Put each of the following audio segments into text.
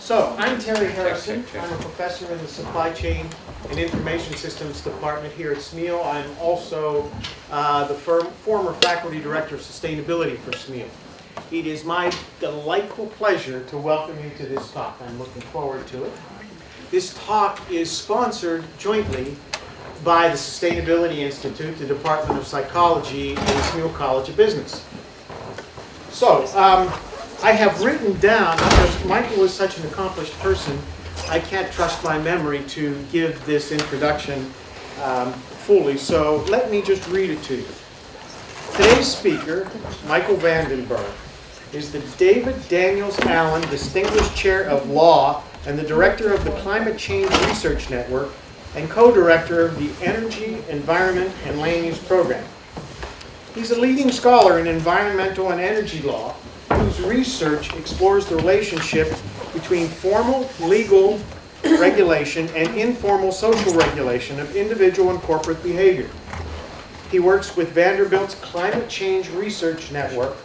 So, I'm Terry Harrison. I'm a professor in the Supply Chain and Information Systems Department here at SMEAL. I'm also the former faculty director of sustainability for SMEAL. It is my delightful pleasure to welcome you to this talk. I'm looking forward to it. This talk is sponsored jointly by the Sustainability Institute, the Department of Psychology, and SMEAL College of Business. So, I have written down, because Michael is such an accomplished person, I can't trust my memory to give this introduction fully, so let me just read it to you. Today's speaker, Michael Vandenbergh, is the David Daniels Allen Distinguished Chair of Law and the Director of the Climate Change Research Network and co-director of the Energy, Environment, and Land Use Program. He's a leading scholar in environmental and energy law, whose research explores the relationship between formal legal regulation and informal social regulation of individual and corporate behavior. He works with Vanderbilt's Climate Change Research Network.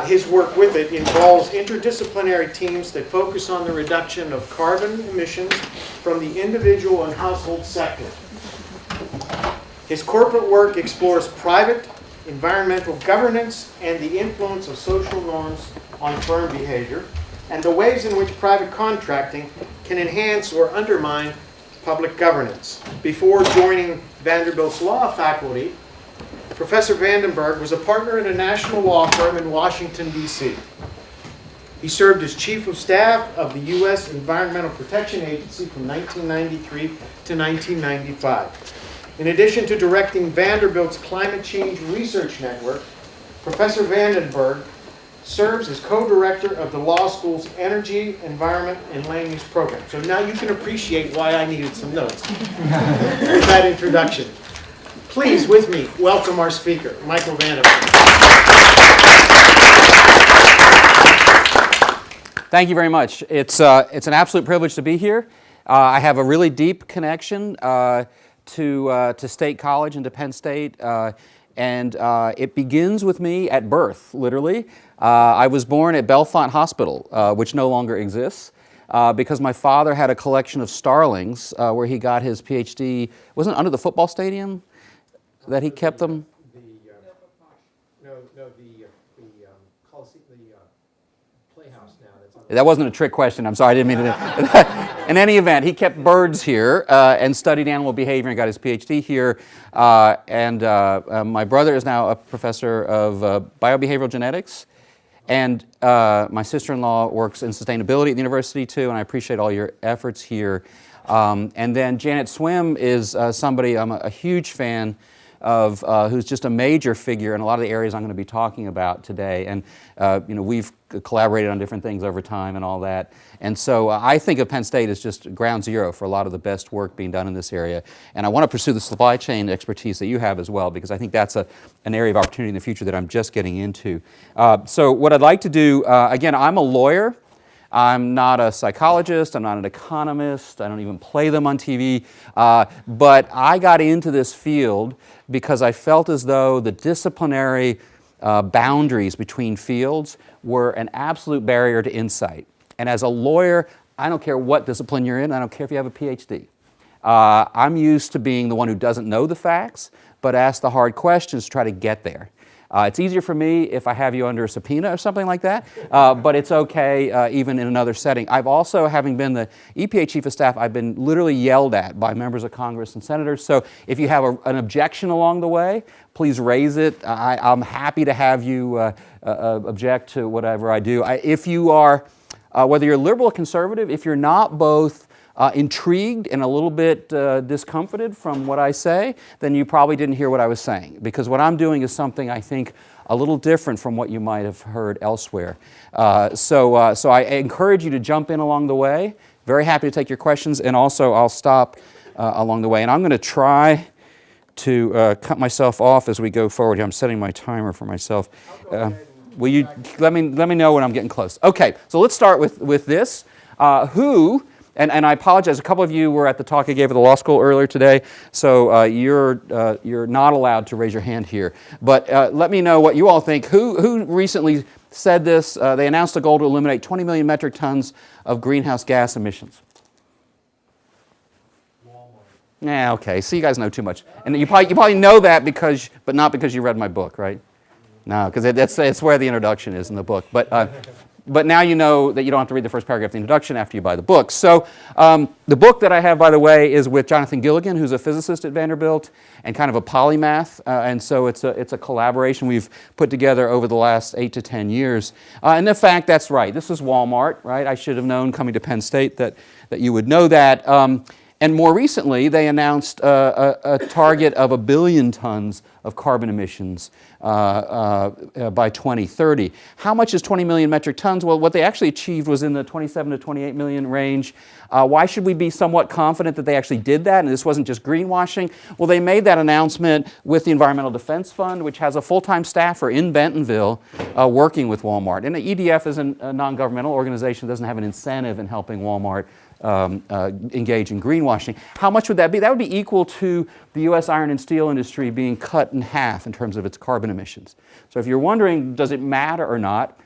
His work with it involves interdisciplinary teams that focus on the reduction of carbon emissions from the individual and household sector. His corporate work explores private environmental governance and the influence of social norms on firm behavior, and the ways in which private contracting can enhance or undermine public governance. Before joining Vanderbilt's law faculty, Professor Vandenbergh was a partner at a national law firm in Washington, D.C. He served as Chief of Staff of the U.S. Environmental Protection Agency from 1993 to 1995. In addition to directing Vanderbilt's Climate Change Research Network, Professor Vandenbergh serves as co-director of the law school's Energy, Environment, and Land Use Program. So now you can appreciate why I needed some notes with that introduction. Please, with me, welcome our speaker, Michael Vandenbergh. Thank you very much. It's an absolute privilege to be here. I have a really deep connection to State College and to Penn State, and it begins with me at birth, literally. I was born at Bellefonte Hospital, which no longer exists, because my father had a collection of starlings where he got his PhD. Wasn't it under the football stadium that he kept them? Playhouse now. That wasn't a trick question. I'm sorry, I didn't mean to. In any event, he kept birds here and studied animal behavior and got his PhD here. My brother is now a professor of biobehavioral genetics. And my sister-in-law works in sustainability at the university too, and I appreciate all your efforts here. And then Janet Swim is somebody I'm a huge fan of, who's just a major figure in a lot of the areas I'm going to be talking about today. And we've collaborated on different things over time and all that. And so I think of Penn State as just ground zero for a lot of the best work being done in this area. And I want to pursue the supply chain expertise that you have as well, because I think that's an area of opportunity in the future that I'm just getting into. So what I'd like to do, again, I'm a lawyer. I'm not a psychologist, I'm not an economist, I don't even play them on TV, but I got into this field because I felt as though the disciplinary boundaries between fields were an absolute barrier to insight. And as a lawyer, I don't care what discipline you're in, I don't care if you have a PhD. I'm used to being the one who doesn't know the facts, but asks the hard questions to try to get there. It's easier for me if I have you under a subpoena or something like that, but it's okay even in another setting. I've also, having been the EPA Chief of Staff, I've been literally yelled at by members of Congress and senators. So if you have an objection along the way, please raise it. I'm happy to have you object to whatever I do. If you are, whether you're liberal or conservative, if you're not both intrigued and a little bit discomfited from what I say, then you probably didn't hear what I was saying, because what I'm doing is something I think a little different from what you might have heard elsewhere. So I encourage you to jump in along the way. Very happy to take your questions, and also I'll stop along the way. And I'm going to try to cut myself off as we go forward here. I'm setting my timer for myself. Will you let me know when I'm getting close? Okay, so let's start with this. And I apologize, a couple of you were at the talk I gave at the law school earlier today, so you're not allowed to raise your hand here. But let me know what you all think. Who recently said this. They announced a goal to eliminate 20 million metric tons of greenhouse gas emissions. Yeah, okay. So you guys know too much, and you probably know that but not because you read my book, right? No, because it's where the introduction is in the book. But now you know that you don't have to read the first paragraph of the introduction after you buy the book. So the book that I have, by the way, is with Jonathan Gilligan, who's a physicist at Vanderbilt and kind of a polymath. And so it's a collaboration we've put together over the last 8 to 10 years. And in fact, that's right. This is Walmart, right? I should have known coming to Penn State that you would know that. And more recently, they announced a target of 1 billion tons of carbon emissions by 2030. How much is 20 million metric tons? Well, what they actually achieved was in the 27 to 28 million range. Why should we be somewhat confident that they actually did that and this wasn't just greenwashing? Well, they made that announcement with the Environmental Defense Fund, which has a full-time staffer in Bentonville working with Walmart. And the EDF is a non-governmental organization that doesn't have an incentive in helping Walmart engage in greenwashing. How much would that be? That would be equal to the U.S. iron and steel industry being cut in half in terms of its carbon emissions. So if you're wondering, does it matter or not,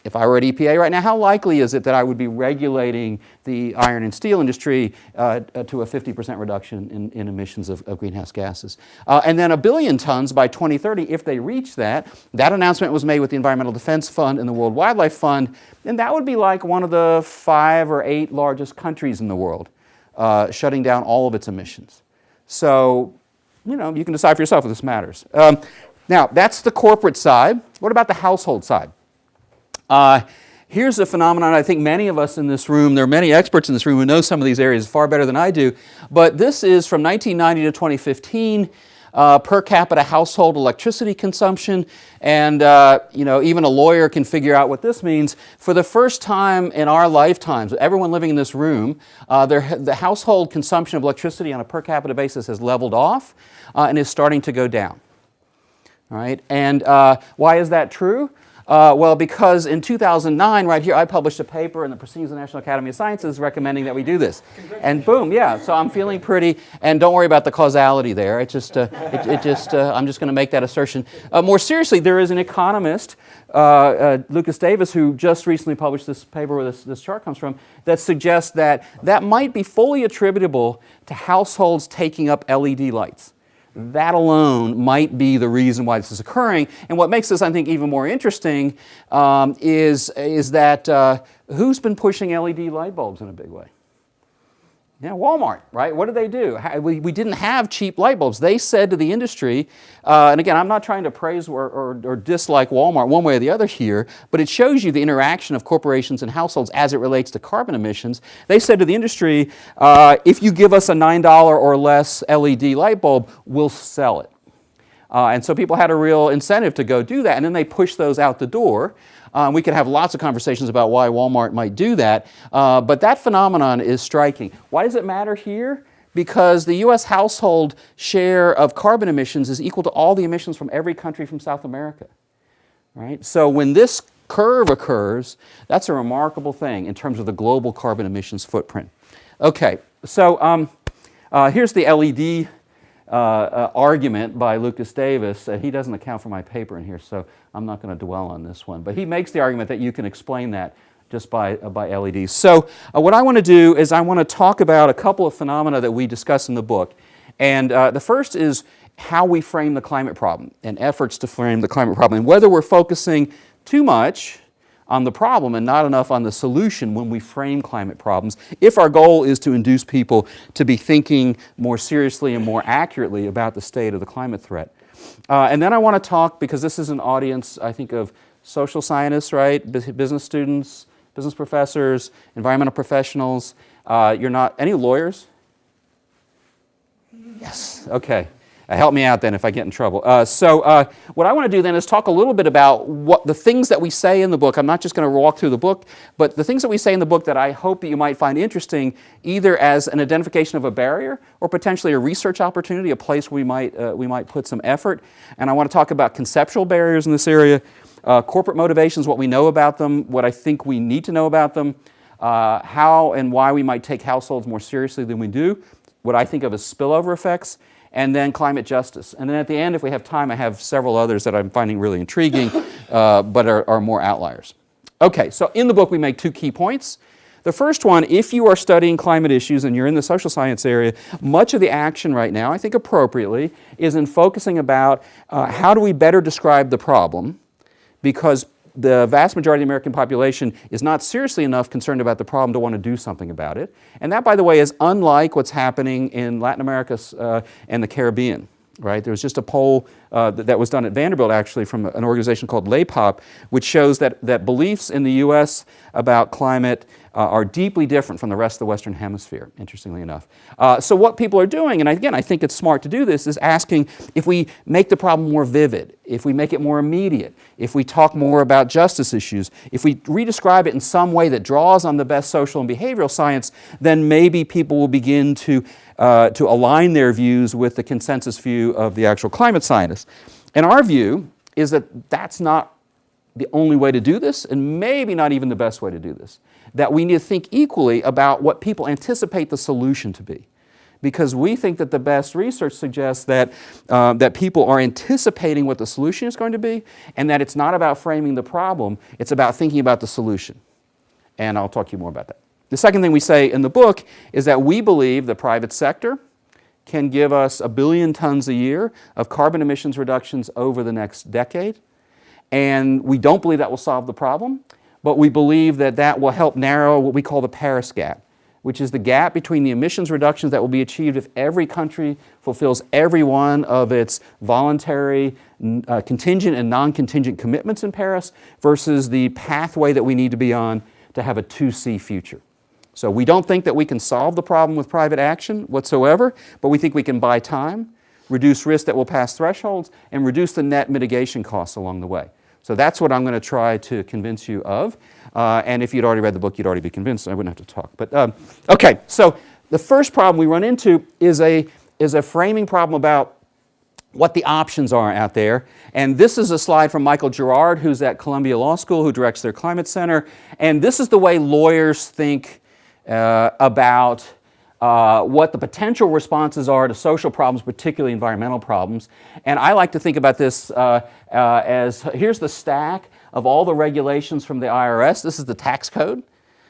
if I were at EPA right now, how likely is it that I would be regulating the iron and steel industry to a 50% reduction in emissions of greenhouse gases? And then 1 billion tons by 2030, if they reach that. That announcement was made with the Environmental Defense Fund and the World Wildlife Fund, and that would be like one of the 5 or 8 largest countries in the world shutting down all of its emissions. So, you can decide for yourself if this matters. Now, that's the corporate side. What about the household side? Here's a phenomenon I think many of us in this room, there are many experts in this room who know some of these areas far better than I do, but this is from 1990 to 2015, per capita household electricity consumption, and even a lawyer can figure out what this means. For the first time in our lifetimes, everyone living in this room, the household consumption of electricity on a per capita basis has leveled off and is starting to go down. All right, and why is that true? Well, because in 2009, right here, I published a paper in the Proceedings of the National Academy of Sciences recommending that we do this. And boom, yeah, so I'm feeling pretty, and don't worry about the causality there. I'm just going to make that assertion. More seriously, there is an economist, Lucas Davis, who just recently published this paper where this chart comes from, that suggests that might be fully attributable to households taking up LED lights. That alone might be the reason why this is occurring. And what makes this, I think, even more interesting is that who's been pushing LED light bulbs in a big way? Yeah, Walmart, right? What did they do? We didn't have cheap light bulbs. They said to the industry, and again, I'm not trying to praise or dislike Walmart one way or the other here, but it shows you the interaction of corporations and households as it relates to carbon emissions. They said to the industry, if you give us a $9 or less LED light bulb, we'll sell it. And so people had a real incentive to go do that, and then they pushed those out the door. We could have lots of conversations about why Walmart might do that, but that phenomenon is striking. Why does it matter here? Because the U.S. household share of carbon emissions is equal to all the emissions from every country from South America. Right? So when this curve occurs, that's a remarkable thing in terms of the global carbon emissions footprint. Okay, so here's the LED argument by Lucas Davis. He doesn't account for my paper in here, so I'm not going to dwell on this one. But he makes the argument that you can explain that just by LEDs. So what I want to do is I want to talk about a couple of phenomena that we discuss in the book. And the first is how we frame the climate problem and efforts to frame the climate problem, and whether we're focusing too much on the problem and not enough on the solution when we frame climate problems, if our goal is to induce people to be thinking more seriously and more accurately about the state of the climate threat. And then I want to talk, because this is an audience, I think, of social scientists, right? Business students, business professors, environmental professionals. You're not, any lawyers? Yes, okay. Help me out then if I get in trouble. So what I want to do then is talk a little bit about what the things that we say in the book. I'm not just going to walk through the book, but the things that we say in the book that I hope that you might find interesting, either as an identification of a barrier or potentially a research opportunity, a place we might put some effort. And I want to talk about conceptual barriers in this area, corporate motivations, what we know about them, what I think we need to know about them, how and why we might take households more seriously than we do, what I think of as spillover effects, and then climate justice. And then at the end, if we have time, I have several others that I'm finding really intriguing, but are more outliers. Okay, so in the book we make 2 key points. The first one, if you are studying climate issues and you're in the social science area, much of the action right now, I think appropriately, is in focusing about how do we better describe the problem, because the vast majority of the American population is not seriously enough concerned about the problem to want to do something about it. And that, by the way, is unlike what's happening in Latin America and the Caribbean. Right? There was just a poll that was done at Vanderbilt, actually, from an organization called LAPOP, which shows that beliefs in the U.S. about climate are deeply different from the rest of the Western Hemisphere, interestingly enough. So what people are doing, and again, I think it's smart to do this, is asking if we make the problem more vivid, if we make it more immediate, if we talk more about justice issues, if we redescribe it in some way that draws on the best social and behavioral science, then maybe people will begin to align their views with the consensus view of the actual climate scientists. And our view is that that's not the only way to do this, and maybe not even the best way to do this. That we need to think equally about what people anticipate the solution to be. Because we think that the best research suggests that, that people are anticipating what the solution is going to be, and that it's not about framing the problem, it's about thinking about the solution. And I'll talk to you more about that. The second thing we say in the book is that we believe the private sector can give us 1 billion tons a year of carbon emissions reductions over the next decade. And we don't believe that will solve the problem, but we believe that that will help narrow what we call the Paris gap, which is the gap between the emissions reductions that will be achieved if every country fulfills every one of its voluntary, contingent and non-contingent commitments in Paris versus the pathway that we need to be on to have a 2C future. So we don't think that we can solve the problem with private action whatsoever, but we think we can buy time, reduce risk that will pass thresholds, and reduce the net mitigation costs along the way. So that's what I'm going to try to convince you of. And if you'd already read the book, you'd already be convinced. I wouldn't have to talk. But okay, so the first problem we run into is a framing problem about what the options are out there. And this is a slide from Michael Gerard, who's at Columbia Law School, who directs their climate center. And this is the way lawyers think about what the potential responses are to social problems, particularly environmental problems. And I like to think about this as, here's the stack of all the regulations from the IRS. This is the tax code,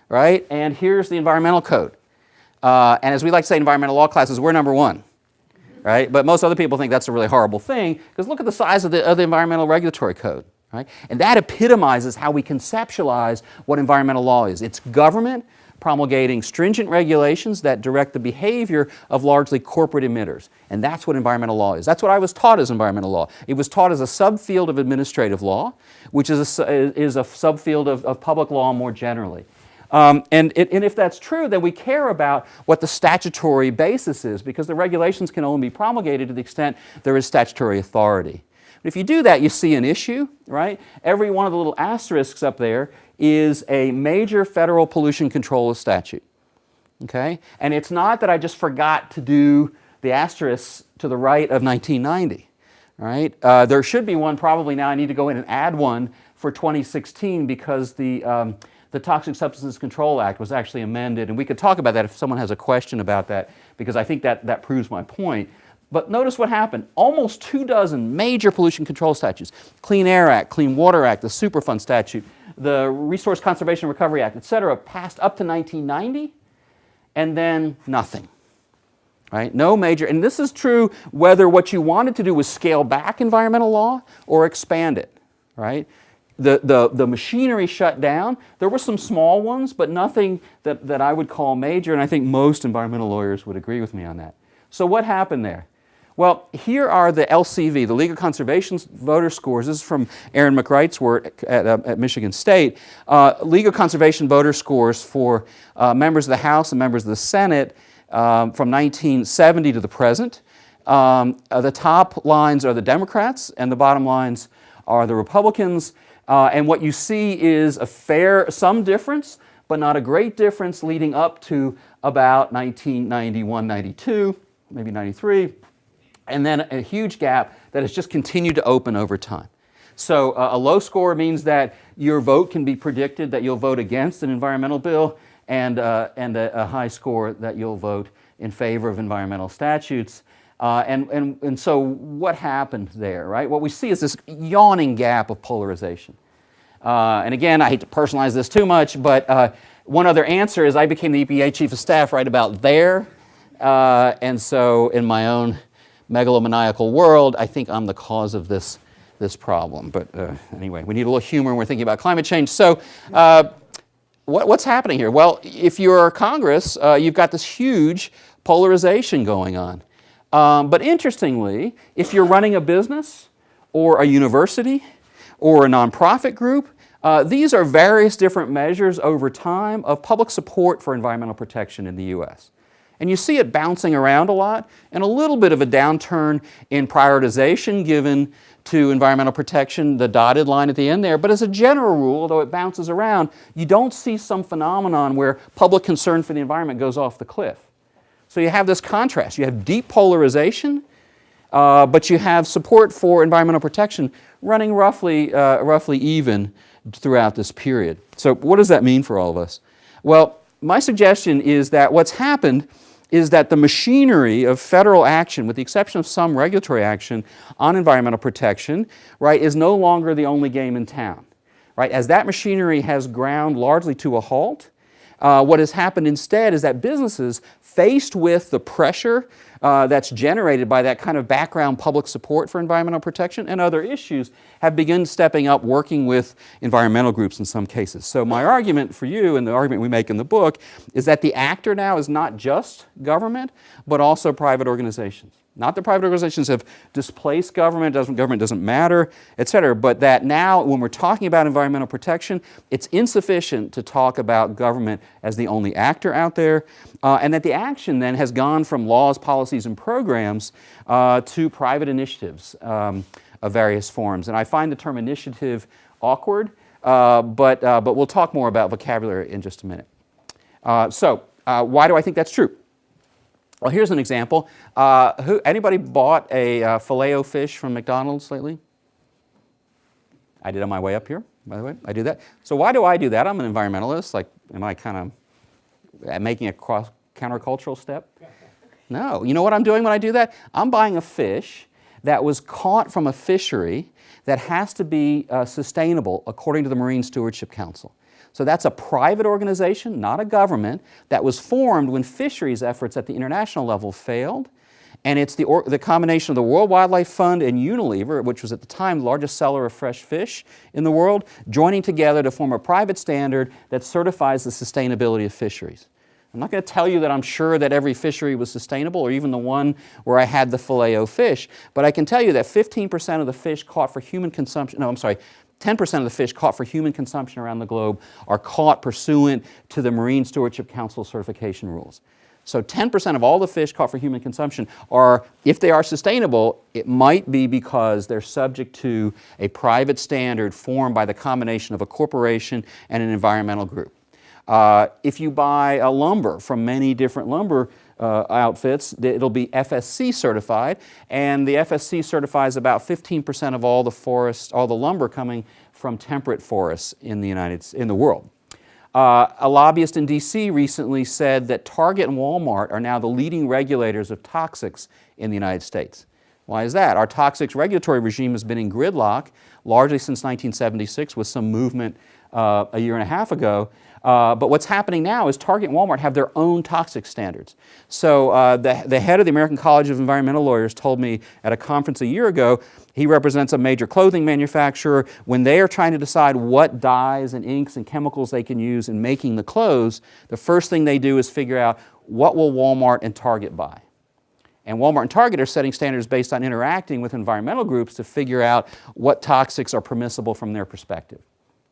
right? And here's the environmental code. And as we like to say in environmental law classes, we're number 1, right? But most other people think that's a really horrible thing, because look at the size of the environmental regulatory code, right? And that epitomizes how we conceptualize what environmental law is. It's government promulgating stringent regulations that direct the behavior of largely corporate emitters. And that's what environmental law is. That's what I was taught as environmental law. It was taught as a subfield of administrative law, which is a subfield of public law more generally. And if that's true, then we care about what the statutory basis is, because the regulations can only be promulgated to the extent there is statutory authority. But if you do that, you see an issue, right? Every one of the little asterisks up there is a major federal pollution control statute, okay? And it's not that I just forgot to do the asterisks to the right of 1990, right? There should be one probably now. I need to go in and add one for 2016 because the Toxic Substances Control Act was actually amended, and we could talk about that if someone has a question about that, because I think that proves my point. But notice what happened. Almost 24 major pollution control statutes, Clean Air Act, Clean Water Act, the Superfund statute, the Resource Conservation and Recovery Act, et cetera, passed up to 1990, and then nothing, right? No major, and this is true whether what you wanted to do was scale back environmental law or expand it, right? The machinery shut down. There were some small ones, but nothing that I would call major, and I think most environmental lawyers would agree with me on that. So what happened there? Well, here are the LCV, the League of Conservation voter scores. This is from Aaron McWright's work at Michigan State. League of Conservation voter scores for members of the House and members of the Senate from 1970 to the present. The top lines are the Democrats, and the bottom lines are the Republicans. And what you see is some difference, but not a great difference leading up to about 1991, 92, maybe 93. And then a huge gap that has just continued to open over time. So a low score means that your vote can be predicted that you'll vote against an environmental bill, and a high score that you'll vote in favor of environmental statutes. And so what happened there, right? What we see is this yawning gap of polarization. And again, I hate to personalize this too much, but one other answer is I became the EPA Chief of Staff right about there. And so in my own megalomaniacal world, I think I'm the cause of this problem. But anyway, we need a little humor when we're thinking about climate change. So what's happening here? Well, if you're Congress, you've got this huge polarization going on. But interestingly, if you're running a business or a university or a nonprofit group, these are various different measures over time of public support for environmental protection in the U.S. And you see it bouncing around a lot, and a little bit of a downturn in prioritization given to environmental protection, the dotted line at the end there. But as a general rule, although it bounces around, you don't see some phenomenon where public concern for the environment goes off the cliff. So you have this contrast. You have deep polarization, but you have support for environmental protection running roughly even throughout this period. So what does that mean for all of us? Well, my suggestion is that what's happened is that the machinery of federal action, with the exception of some regulatory action on environmental protection, right, is no longer the only game in town. Right? As that machinery has ground largely to a halt, what has happened instead is that businesses, faced with the pressure that's generated by that kind of background public support for environmental protection and other issues, have begun stepping up, working with environmental groups in some cases. So my argument for you, and the argument we make in the book, is that the actor now is not just government, but also private organizations. Not that private organizations have displaced government doesn't matter, et cetera, but that now when we're talking about environmental protection, it's insufficient to talk about government as the only actor out there, and that the action then has gone from laws, policies, and programs to private initiatives of various forms. And I find the term initiative awkward, but we'll talk more about vocabulary in just a minute. So why do I think that's true? Well, here's an example. Anybody bought a Filet-O-Fish from McDonald's lately? I did on my way up here, by the way. I do that. So why do I do that? I'm an environmentalist. Like, am I kind of making a countercultural step? No. You know what I'm doing when I do that? I'm buying a fish that was caught from a fishery that has to be sustainable according to the Marine Stewardship Council. So that's a private organization, not a government, that was formed when fisheries efforts at the international level failed. And it's the combination of the World Wildlife Fund and Unilever, which was at the time the largest seller of fresh fish in the world, joining together to form a private standard that certifies the sustainability of fisheries. I'm not going to tell you that I'm sure that every fishery was sustainable, or even the one where I had the Filet-O-Fish, but I can tell you that 15% of the fish caught for human consumption, 10% of the fish caught for human consumption around the globe are caught pursuant to the Marine Stewardship Council certification rules. So 10% of all the fish caught for human consumption are, if they are sustainable, it might be because they're subject to a private standard formed by the combination of a corporation and an environmental group. If you buy lumber from many different lumber outfits, it'll be FSC certified, and the FSC certifies about 15% of all the lumber coming from temperate forests in the world. A lobbyist in D.C. recently said that Target and Walmart are now the leading regulators of toxics in the United States. Why is that? Our toxics regulatory regime has been in gridlock largely since 1976, with some movement a year and a half ago. But what's happening now is Target and Walmart have their own toxic standards. So the head of the American College of Environmental Lawyers told me at a conference a year ago, he represents a major clothing manufacturer. When they are trying to decide what dyes and inks and chemicals they can use in making the clothes, the first thing they do is figure out what will Walmart and Target buy. And Walmart and Target are setting standards based on interacting with environmental groups to figure out what toxics are permissible from their perspective.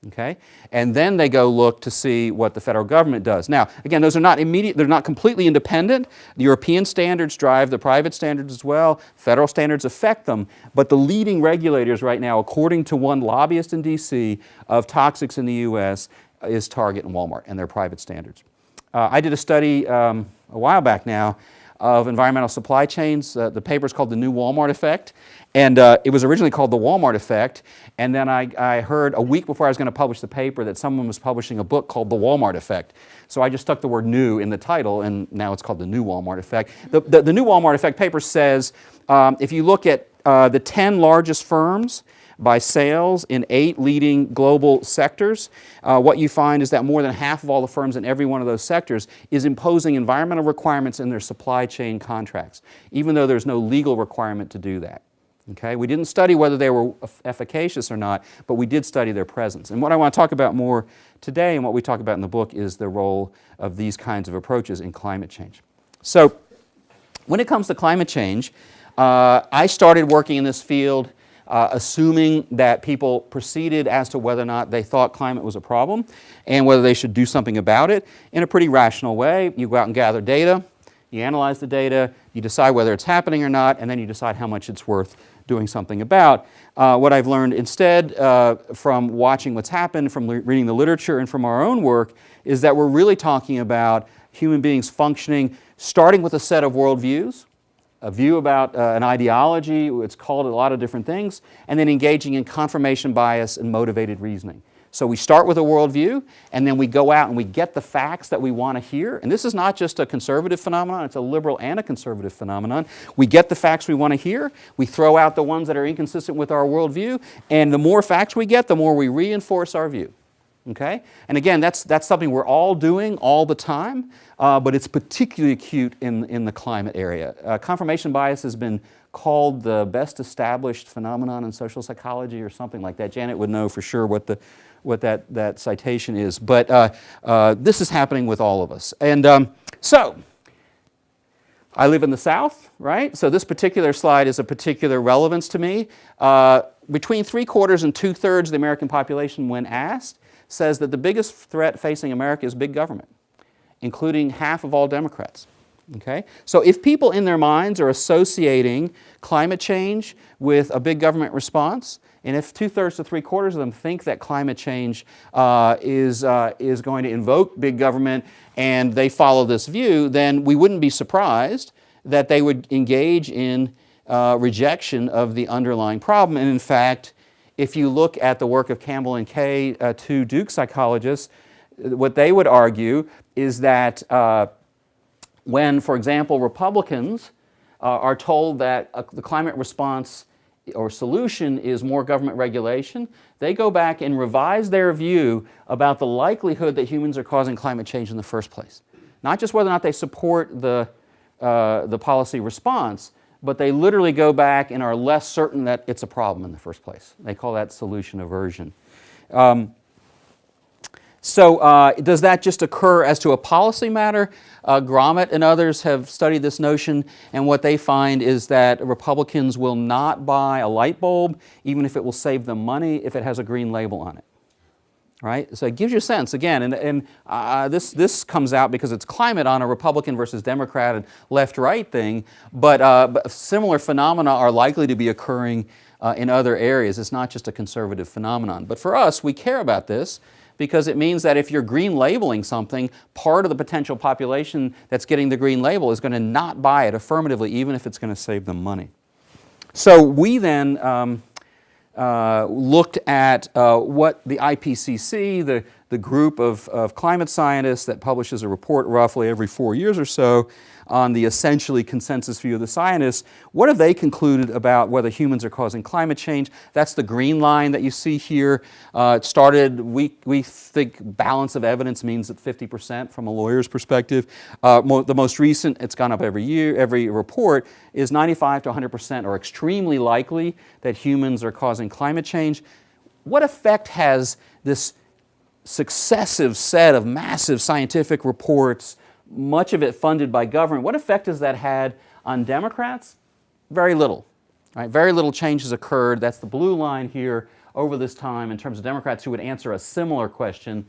Okay? And then they go look to see what the federal government does. Now, again, those are not immediate, they're not completely independent. The European standards drive the private standards as well. Federal standards affect them. But the leading regulators right now, according to one lobbyist in D.C., of toxics in the U.S. is Target and Walmart and their private standards. I did a study a while back now of environmental supply chains. The paper is called The New Walmart Effect, and it was originally called The Walmart Effect, and then I heard a week before I was going to publish the paper that someone was publishing a book called The Walmart Effect. So I just stuck the word new in the title, and now it's called The New Walmart Effect. The New Walmart Effect paper says, if you look at the 10 largest firms by sales in 8 leading global sectors, what you find is that more than half of all the firms in every one of those sectors is imposing environmental requirements in their supply chain contracts, even though there's no legal requirement to do that. Okay? We didn't study whether they were efficacious or not, but we did study their presence. And what I want to talk about more today, and what we talk about in the book, is the role of these kinds of approaches in climate change. So when it comes to climate change, I started working in this field assuming that people proceeded as to whether or not they thought climate was a problem and whether they should do something about it in a pretty rational way. You go out and gather data, you analyze the data, you decide whether it's happening or not, and then you decide how much it's worth doing something about. What I've learned instead from watching what's happened, from reading the literature, and from our own work, is that we're really talking about human beings functioning starting with a set of worldviews, a view about an ideology, it's called a lot of different things, and then engaging in confirmation bias and motivated reasoning. So we start with a worldview, and then we go out and we get the facts that we want to hear. And this is not just a conservative phenomenon, it's a liberal and a conservative phenomenon. We get the facts we want to hear, we throw out the ones that are inconsistent with our worldview, and the more facts we get, the more we reinforce our view. Okay? And again, that's something we're all doing all the time, but it's particularly acute in the climate area. Confirmation bias has been called the best established phenomenon in social psychology or something like that. Janet would know for sure what that citation is, but this is happening with all of us. And so, I live in the South, right? So this particular slide is of particular relevance to me. Between 3/4 and 2/3 of the American population, when asked, says that the biggest threat facing America is big government, including half of all Democrats. Okay? So if people in their minds are associating climate change with a big government response, and if 2/3 to 3/4 of them think that climate change is going to invoke big government and they follow this view, then we wouldn't be surprised that they would engage in rejection of the underlying problem. And in fact, if you look at the work of Campbell and Kay, 2 Duke psychologists, what they would argue is that when, for example, Republicans are told that the climate response or solution is more government regulation, they go back and revise their view about the likelihood that humans are causing climate change in the first place. Not just whether or not they support the policy response, but they literally go back and are less certain that it's a problem in the first place. They call that solution aversion. So does that just occur as to a policy matter? Grommet and others have studied this notion, and what they find is that Republicans will not buy a light bulb, even if it will save them money, if it has a green label on it. Right? So it gives you a sense, again, and this comes out because it's climate on a Republican versus Democrat and left-right thing, but similar phenomena are likely to be occurring in other areas. It's not just a conservative phenomenon. But for us, we care about this because it means that if you're green labeling something, part of the potential population that's getting the green label is going to not buy it affirmatively, even if it's going to save them money. So we then looked at what the IPCC, the group of climate scientists that publishes a report roughly every 4 years or so on the essentially consensus view of the scientists, what have they concluded about whether humans are causing climate change? That's the green line that you see here. It started, we think balance of evidence means that 50% from a lawyer's perspective. The most recent, it's gone up every year, every report, is 95 to 100% are extremely likely that humans are causing climate change. What effect has this successive set of massive scientific reports, much of it funded by government, what effect has that had on Democrats? Very little. Right? Very little change has occurred. That's the blue line here over this time in terms of Democrats who would answer a similar question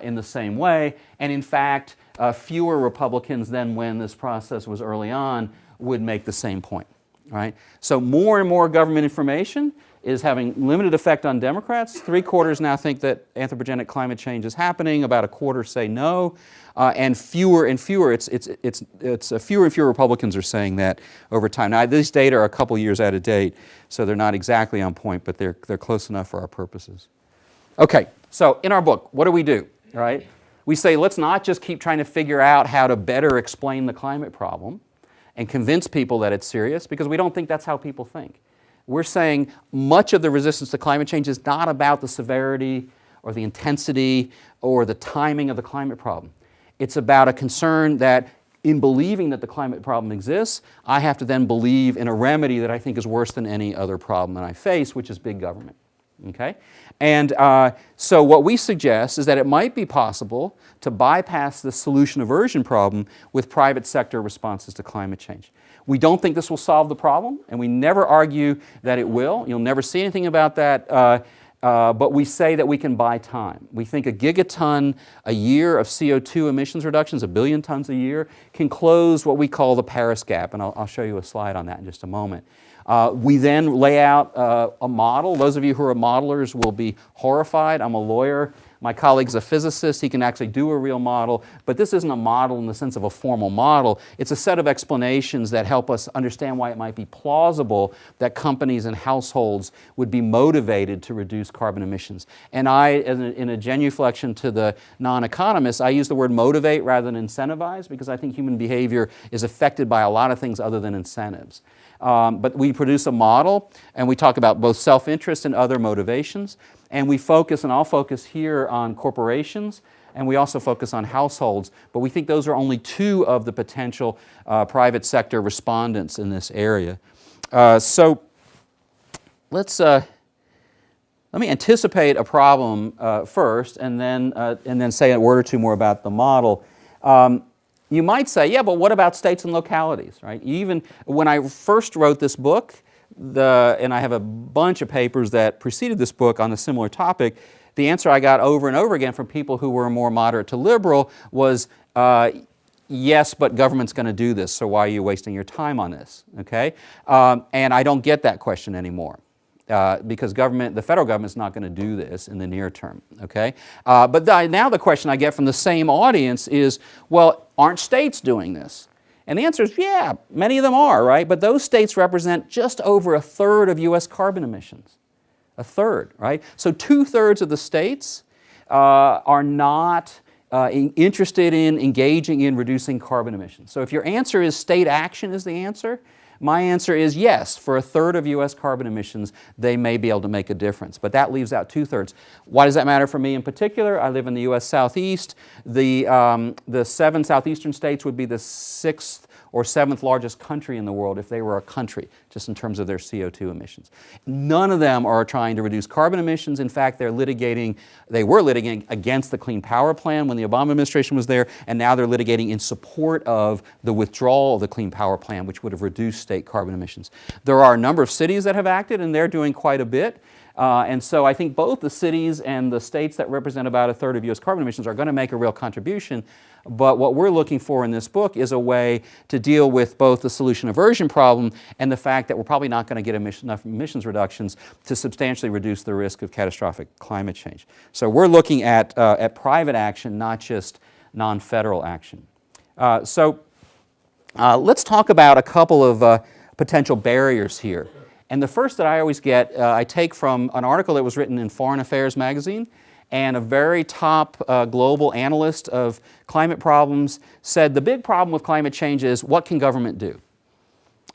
in the same way. And in fact, fewer Republicans than when this process was early on would make the same point. Right? So more and more government information is having limited effect on Democrats. 3/4 now think that anthropogenic climate change is happening. About a quarter say no, and fewer and fewer. Fewer and fewer Republicans are saying that over time. Now these data are a couple years out of date, so they're not exactly on point, but they're close enough for our purposes. Okay, so in our book, what do? Right? We say let's not just keep trying to figure out how to better explain the climate problem and convince people that it's serious, because we don't think that's how people think. We're saying much of the resistance to climate change is not about the severity or the intensity or the timing of the climate problem. It's about a concern that in believing that the climate problem exists, I have to then believe in a remedy that I think is worse than any other problem that I face, which is big government. Okay? And so what we suggest is that it might be possible to bypass the solution aversion problem with private sector responses to climate change. We don't think this will solve the problem, and we never argue that it will. You'll never see anything about that, but we say that we can buy time. We think a gigaton a year of CO2 emissions reductions, 1 billion tons a year, can close what we call the Paris gap, and I'll show you a slide on that in just a moment. We then lay out a model. Those of you who are modelers will be horrified. I'm a lawyer. My colleague's a physicist. He can actually do a real model. But this isn't a model in the sense of a formal model. It's a set of explanations that help us understand why it might be plausible that companies and households would be motivated to reduce carbon emissions. And in a genuflection to the non-economists, I use the word motivate rather than incentivize, because I think human behavior is affected by a lot of things other than incentives. But we produce a model, and we talk about both self-interest and other motivations. And we focus, and I'll focus here on corporations, and we also focus on households. But we think those are only 2 of the potential private sector respondents in this area. So let me anticipate a problem first, and then say a word or 2 more about the model. You might say, yeah, but what about states and localities, right? Even when I first wrote this book, and I have a bunch of papers that preceded this book on a similar topic, the answer I got over and over again from people who were more moderate to liberal was, yes, but government's going to do this, so why are you wasting your time on this, okay? And I don't get that question anymore. Because the federal government's not going to do this in the near term, okay? But now the question I get from the same audience is, well, aren't states doing this? And the answer is, yeah, many of them are, right? But those states represent just over 1/3 of U.S. carbon emissions. 1/3, right? So 2/3 of the states are not interested in engaging in reducing carbon emissions. So if your answer is state action is the answer, my answer is yes, for 1/3 of U.S. carbon emissions, they may be able to make a difference. But that leaves out 2/3. Why does that matter for me in particular? I live in the U.S. Southeast. The 7 southeastern states would be the 6th or 7th largest country in the world if they were a country, just in terms of their CO2 emissions. None of them are trying to reduce carbon emissions. In fact, they were litigating against the Clean Power Plan when the Obama administration was there, and now they're litigating in support of the withdrawal of the Clean Power Plan, which would have reduced state carbon emissions. There are a number of cities that have acted, and they're doing quite a bit. And so I think both the cities and the states that represent about 1/3 of U.S. carbon emissions are going to make a real contribution. But what we're looking for in this book is a way to deal with both the solution aversion problem and the fact that we're probably not going to get enough emissions reductions to substantially reduce the risk of catastrophic climate change. So we're looking at private action, not just non-federal action. Let's talk about a couple of potential barriers here. And the first that I always get, I take from an article that was written in Foreign Affairs magazine, and a very top global analyst of climate problems said the big problem with climate change is what can government do?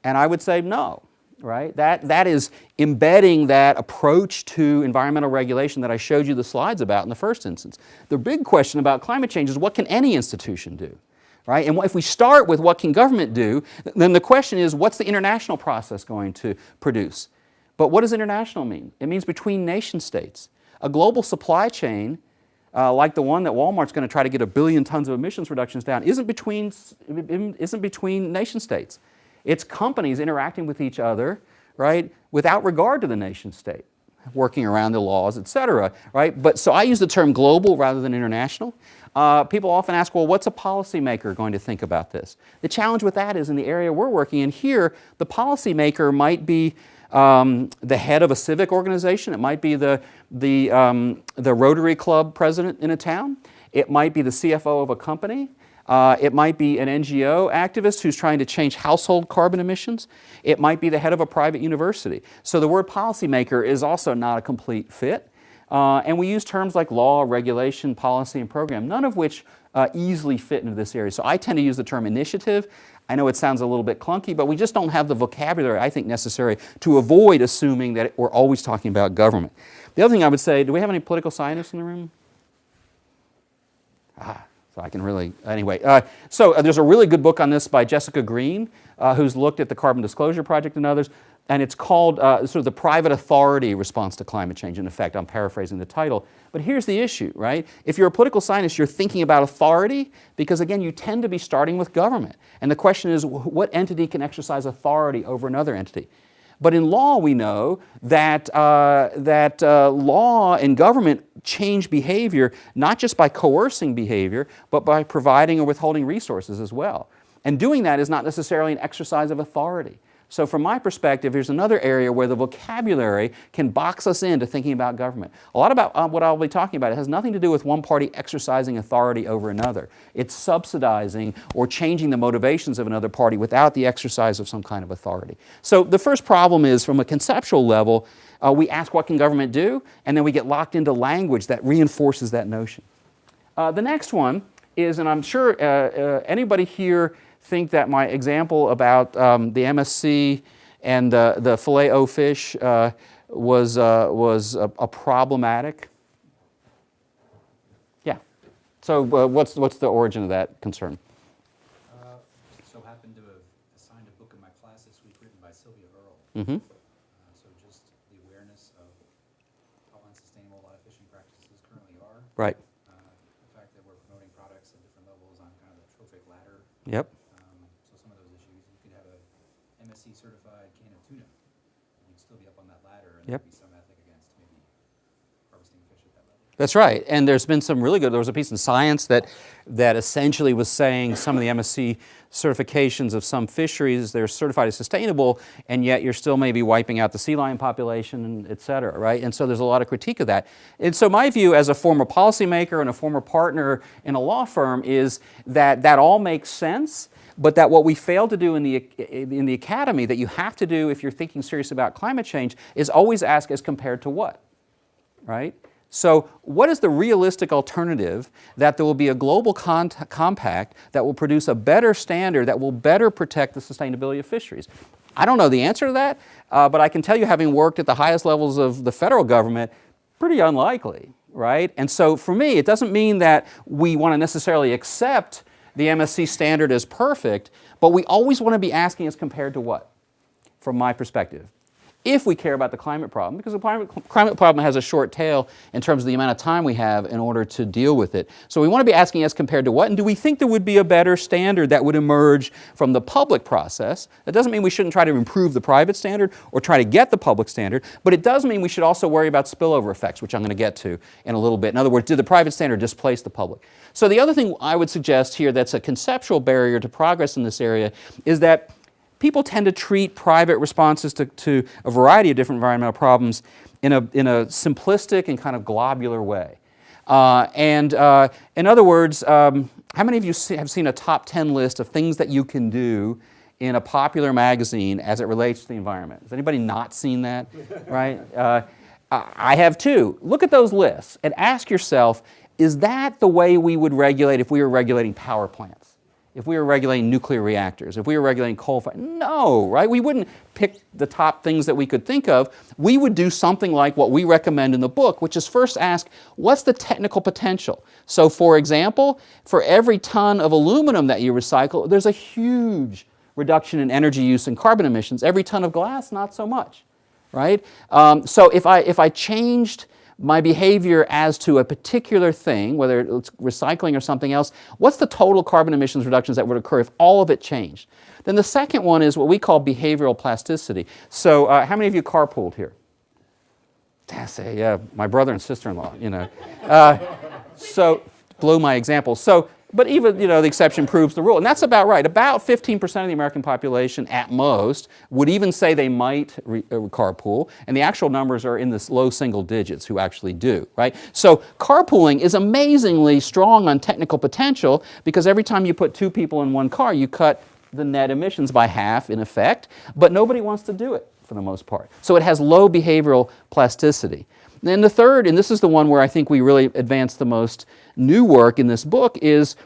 And I would say no, right? That is embedding that approach to environmental regulation that I showed you the slides about in the first instance. The big question about climate change is what can any institution do? Right? And if we start with what can government do, then the question is what's the international process going to produce? But what does international mean? It means between nation states. A global supply chain, like the one that Walmart's going to try to get 1 billion tons of emissions reductions down, isn't between nation states. It's companies interacting with each other, right, without regard to the nation state. working around the laws, et cetera, right? But so I use the term global rather than international. People often ask, well, what's a policymaker going to think about this? The challenge with that is in the area we're working in here, the policymaker might be the head of a civic organization. It might be the Rotary Club president in a town. It might be the CFO of a company. It might be an NGO activist who's trying to change household carbon emissions. It might be the head of a private university. So the word policymaker is also not a complete fit. And we use terms like law, regulation, policy, and program, none of which easily fit into this area. So I tend to use the term initiative. I know it sounds a little bit clunky, but we just don't have the vocabulary, I think, necessary to avoid assuming that we're always talking about government. The other thing I would say, do we have any political scientists in the room? So I can really, anyway. So there's a really good book on this by Jessica Green, who's looked at the Carbon Disclosure Project and others, and it's called sort of the private authority response to climate change. In effect, I'm paraphrasing the title. But here's the issue, right? If you're a political scientist, you're thinking about authority because, again, you tend to be starting with government. And the question is, what entity can exercise authority over another entity? But in law, we know that, law and government change behavior not just by coercing behavior, but by providing or withholding resources as well. And doing that is not necessarily an exercise of authority. So from my perspective, here's another area where the vocabulary can box us into thinking about government. A lot about what I'll be talking about, it has nothing to do with one party exercising authority over another. It's subsidizing or changing the motivations of another party without the exercise of some kind of authority. So the first problem is, from a conceptual level, we ask what can government do, and then we get locked into language that reinforces that notion. The next one is, and I'm sure anybody here think that my example about the MSC and the filet-o fish was a problematic? Yeah. So what's the origin of that concern? So happened to have assigned a book in my class this week written by Sylvia Earle. Mm-hmm. So just the awareness of how unsustainable a lot of fishing practices currently are. Right. The fact that we're promoting products at different levels on kind of the trophic ladder. Yep. So some of those issues, you could have a MSC certified can of tuna. You'd still be up on that ladder, and Yep. there'd be some ethic against maybe harvesting fish at that level. That's right, and there's been some really good, there was a piece in Science that essentially was saying some of the MSC certifications of some fisheries, they're certified as sustainable, and yet you're still maybe wiping out the sea lion population, et cetera, right? And so there's a lot of critique of that. And so my view as a former policymaker and a former partner in a law firm is that that all makes sense, but that what we fail to do in the academy, that you have to do if you're thinking serious about climate change, is always ask as compared to what, right? So what is the realistic alternative that there will be a global compact that will produce a better standard that will better protect the sustainability of fisheries? I don't know the answer to that, but I can tell you, having worked at the highest levels of the federal government, pretty unlikely, right? And so for me, it doesn't mean that we want to necessarily accept the MSC standard as perfect, but we always want to be asking as compared to what, from my perspective, if we care about the climate problem, because the climate problem has a short tail in terms of the amount of time we have in order to deal with it. So we want to be asking as compared to what, and do we think there would be a better standard that would emerge from the public process? That doesn't mean we shouldn't try to improve the private standard or try to get the public standard, but it does mean we should also worry about spillover effects, which I'm going to get to in a little bit. In other words, did the private standard displace the public? So the other thing I would suggest here that's a conceptual barrier to progress in this area is that people tend to treat private responses to a variety of different environmental problems in a simplistic and kind of globular way. In other words, how many of you have seen a top 10 list of things that you can do in a popular magazine as it relates to the environment? Has anybody not seen that? Right? I have too. Look at those lists and ask yourself, is that the way we would regulate if we were regulating power plants? If we were regulating nuclear reactors, if we were regulating coal fire? No, right? We wouldn't pick the top things that we could think of. We would do something like what we recommend in the book, which is first ask, what's the technical potential? So for example, for every ton of aluminum that you recycle, there's a huge reduction in energy use and carbon emissions. Every ton of glass, not so much, right? So if I changed my behavior as to a particular thing, whether it's recycling or something else, what's the total carbon emissions reductions that would occur if all of it changed? Then the second one is what we call behavioral plasticity. So how many of you carpooled here? Fantastic, yeah, my brother and sister-in-law, you know. So, blow my example. So, but even, you know, the exception proves the rule. And that's about right. About 15% of the American population, at most, would even say they might carpool. And the actual numbers are in the low single digits who actually do, right? So carpooling is amazingly strong on technical potential because every time you put two people in one car, you cut the net emissions by half, in effect. But nobody wants to do it for the most part. So it has low behavioral plasticity. Then the third, and this is the one where I think we really advance the most new work in this book, is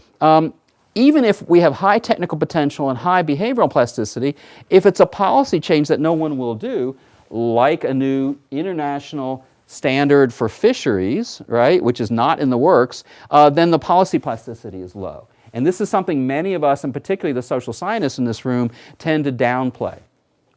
even if we have high technical potential and high behavioral plasticity, if it's a policy change that no one will do, like a new international standard for fisheries, right, which is not in the works, then the policy plasticity is low. And this is something many of us, and particularly the social scientists in this room, tend to downplay.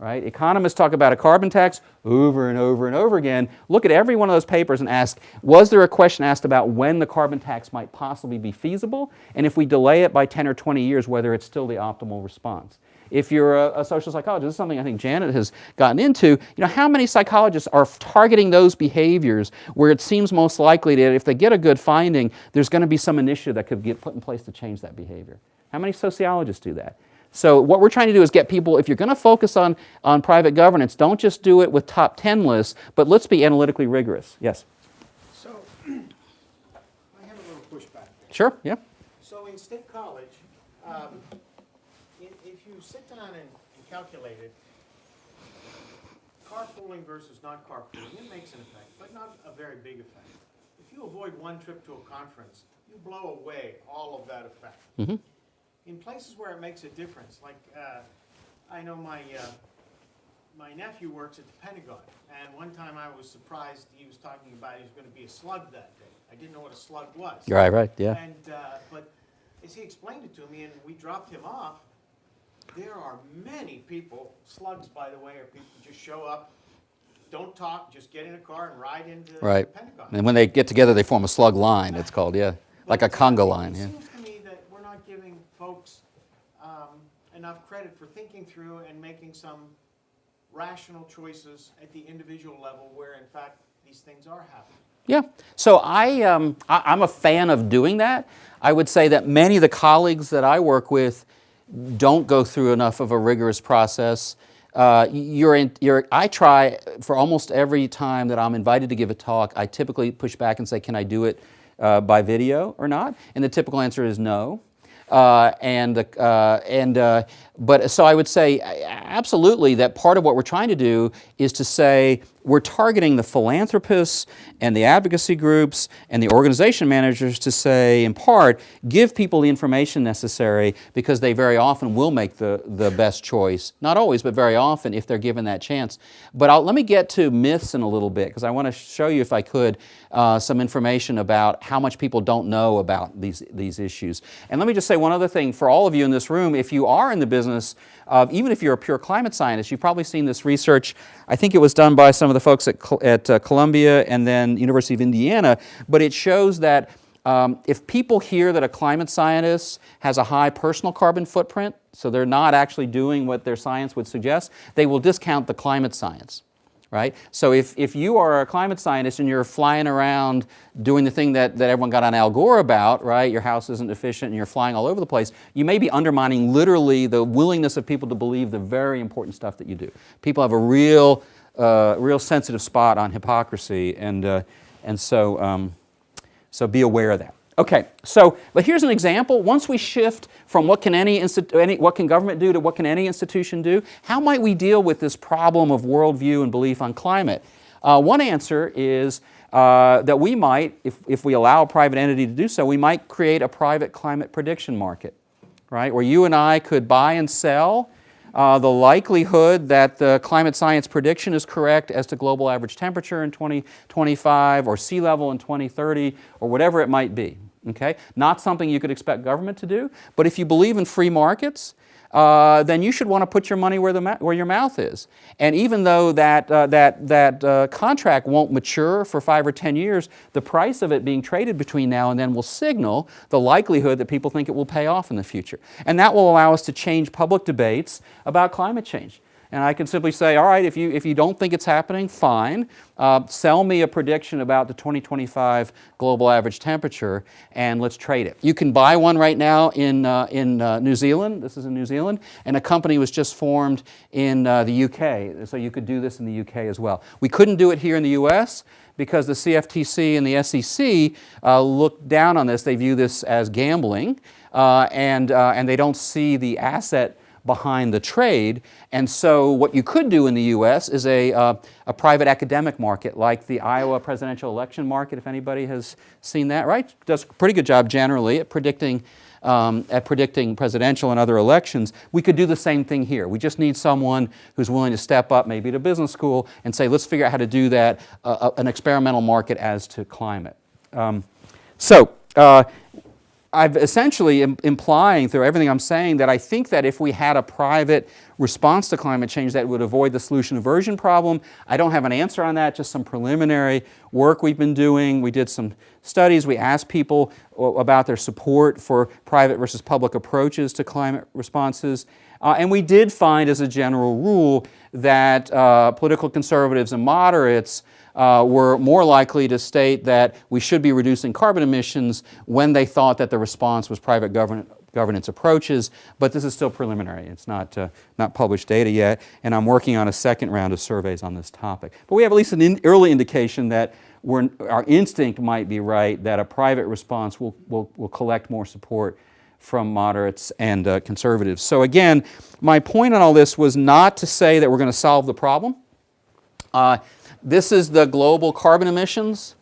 Right? Economists talk about a carbon tax over and over and over again. Look at every one of those papers and ask, was there a question asked about when the carbon tax might possibly be feasible? And if we delay it by 10 or 20 years, whether it's still the optimal response. If you're a social psychologist, this is something I think Janet has gotten into, you know, how many psychologists are targeting those behaviors where it seems most likely that if they get a good finding, there's going to be some initiative that could get put in place to change that behavior? How many sociologists do that? So what we're trying to do is get people, if you're going to focus on private governance, don't just do it with top 10 lists, but let's be analytically rigorous. Yes? So, I have a little pushback there. Sure, yeah. So in State College, if you sit down and calculate it, carpooling versus not carpooling, it makes an effect, but not a very big effect. If you avoid one trip to a conference, you blow away all of that effect. Mm-hmm. In places where it makes a difference, like I know my nephew works at the Pentagon, and one time I was surprised he was talking about he was going to be a slug that day. I didn't know what a slug was. Right, yeah. And but as he explained it to me, and we dropped him off, there are many people. Slugs, by the way, are people who just show up, don't talk, just get in a car and ride into the Pentagon. And when they get together, they form a slug line. It's called, yeah, like a conga line. Yeah. It seems to me that we're not giving folks enough credit for thinking through and making some rational choices at the individual level where, in fact, these things are happening. Yeah, so I'm a fan of doing that. I would say that many of the colleagues that I work with don't go through enough of a rigorous process. I try, for almost every time that I'm invited to give a talk, I typically push back and say, can I do it by video or not? And the typical answer is no. But so I would say absolutely that part of what we're trying to do is to say we're targeting the philanthropists and the advocacy groups and the organization managers to say, in part, give people the information necessary because they very often will make the best choice. Not always, but very often if they're given that chance. But let me get to myths in a little bit because I want to show you, if I could, some information about how much people don't know about these issues. And let me just say one other thing for all of you in this room. If you are in the business even if you're a pure climate scientist, you've probably seen this research. I think it was done by some of the folks at Columbia and then University of Indiana, but it shows that if people hear that a climate scientist has a high personal carbon footprint, so they're not actually doing what their science would suggest, they will discount the climate science. Right? So if you are a climate scientist and you're flying around doing the thing that everyone got on Al Gore about, right? Your house isn't efficient and you're flying all over the place, you may be undermining literally the willingness of people to believe the very important stuff that you do. People have a real sensitive spot on hypocrisy, and so be aware of that. Okay, but here's an example. Once we shift from what can what can government do to what can any institution do, how might we deal with this problem of worldview and belief on climate? One answer is that we might, if we allow a private entity to do so, we might create a private climate prediction market, right? Where you and I could buy and sell the likelihood that the climate science prediction is correct as to global average temperature in 2025 or sea level in 2030 or whatever it might be. Okay? Not something you could expect government to do, but if you believe in free markets, then you should want to put your money where your mouth is. And even though that contract won't mature for 5 or 10 years, the price of it being traded between now and then will signal the likelihood that people think it will pay off in the future. And that will allow us to change public debates about climate change. And I can simply say, all right, if you don't think it's happening, fine. Sell me a prediction about the 2025 global average temperature, and let's trade it. You can buy one right now in New Zealand. This is in New Zealand. And a company was just formed in the UK. So you could do this in the UK as well. We couldn't do it here in the US because the CFTC and the SEC look down on this. They view this as gambling, and they don't see the asset behind the trade. And so what you could do in the U.S. is a private academic market like the Iowa presidential election market, if anybody has seen that, right? Does a pretty good job generally at predicting presidential and other elections. We could do the same thing here. We just need someone who's willing to step up maybe to business school and say, let's figure out how to do that, an experimental market as to climate. I've essentially implying through everything I'm saying that I think that if we had a private response to climate change that would avoid the solution aversion problem. I don't have an answer on that, just some preliminary work we've been doing. We did some studies. We asked people about their support for private versus public approaches to climate responses. And we did find as a general rule that political conservatives and moderates were more likely to state that we should be reducing carbon emissions when they thought that the response was private governance approaches, but this is still preliminary. It's not published data yet, and I'm working on a second round of surveys on this topic. But we have at least an early indication that our instinct might be right, that a private response will collect more support from moderates and conservatives. So again, my point on all this was not to say that we're going to solve the problem. This is the global carbon emissions.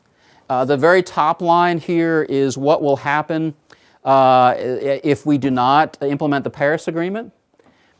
The very top line here is what will happen if we do not implement the Paris Agreement.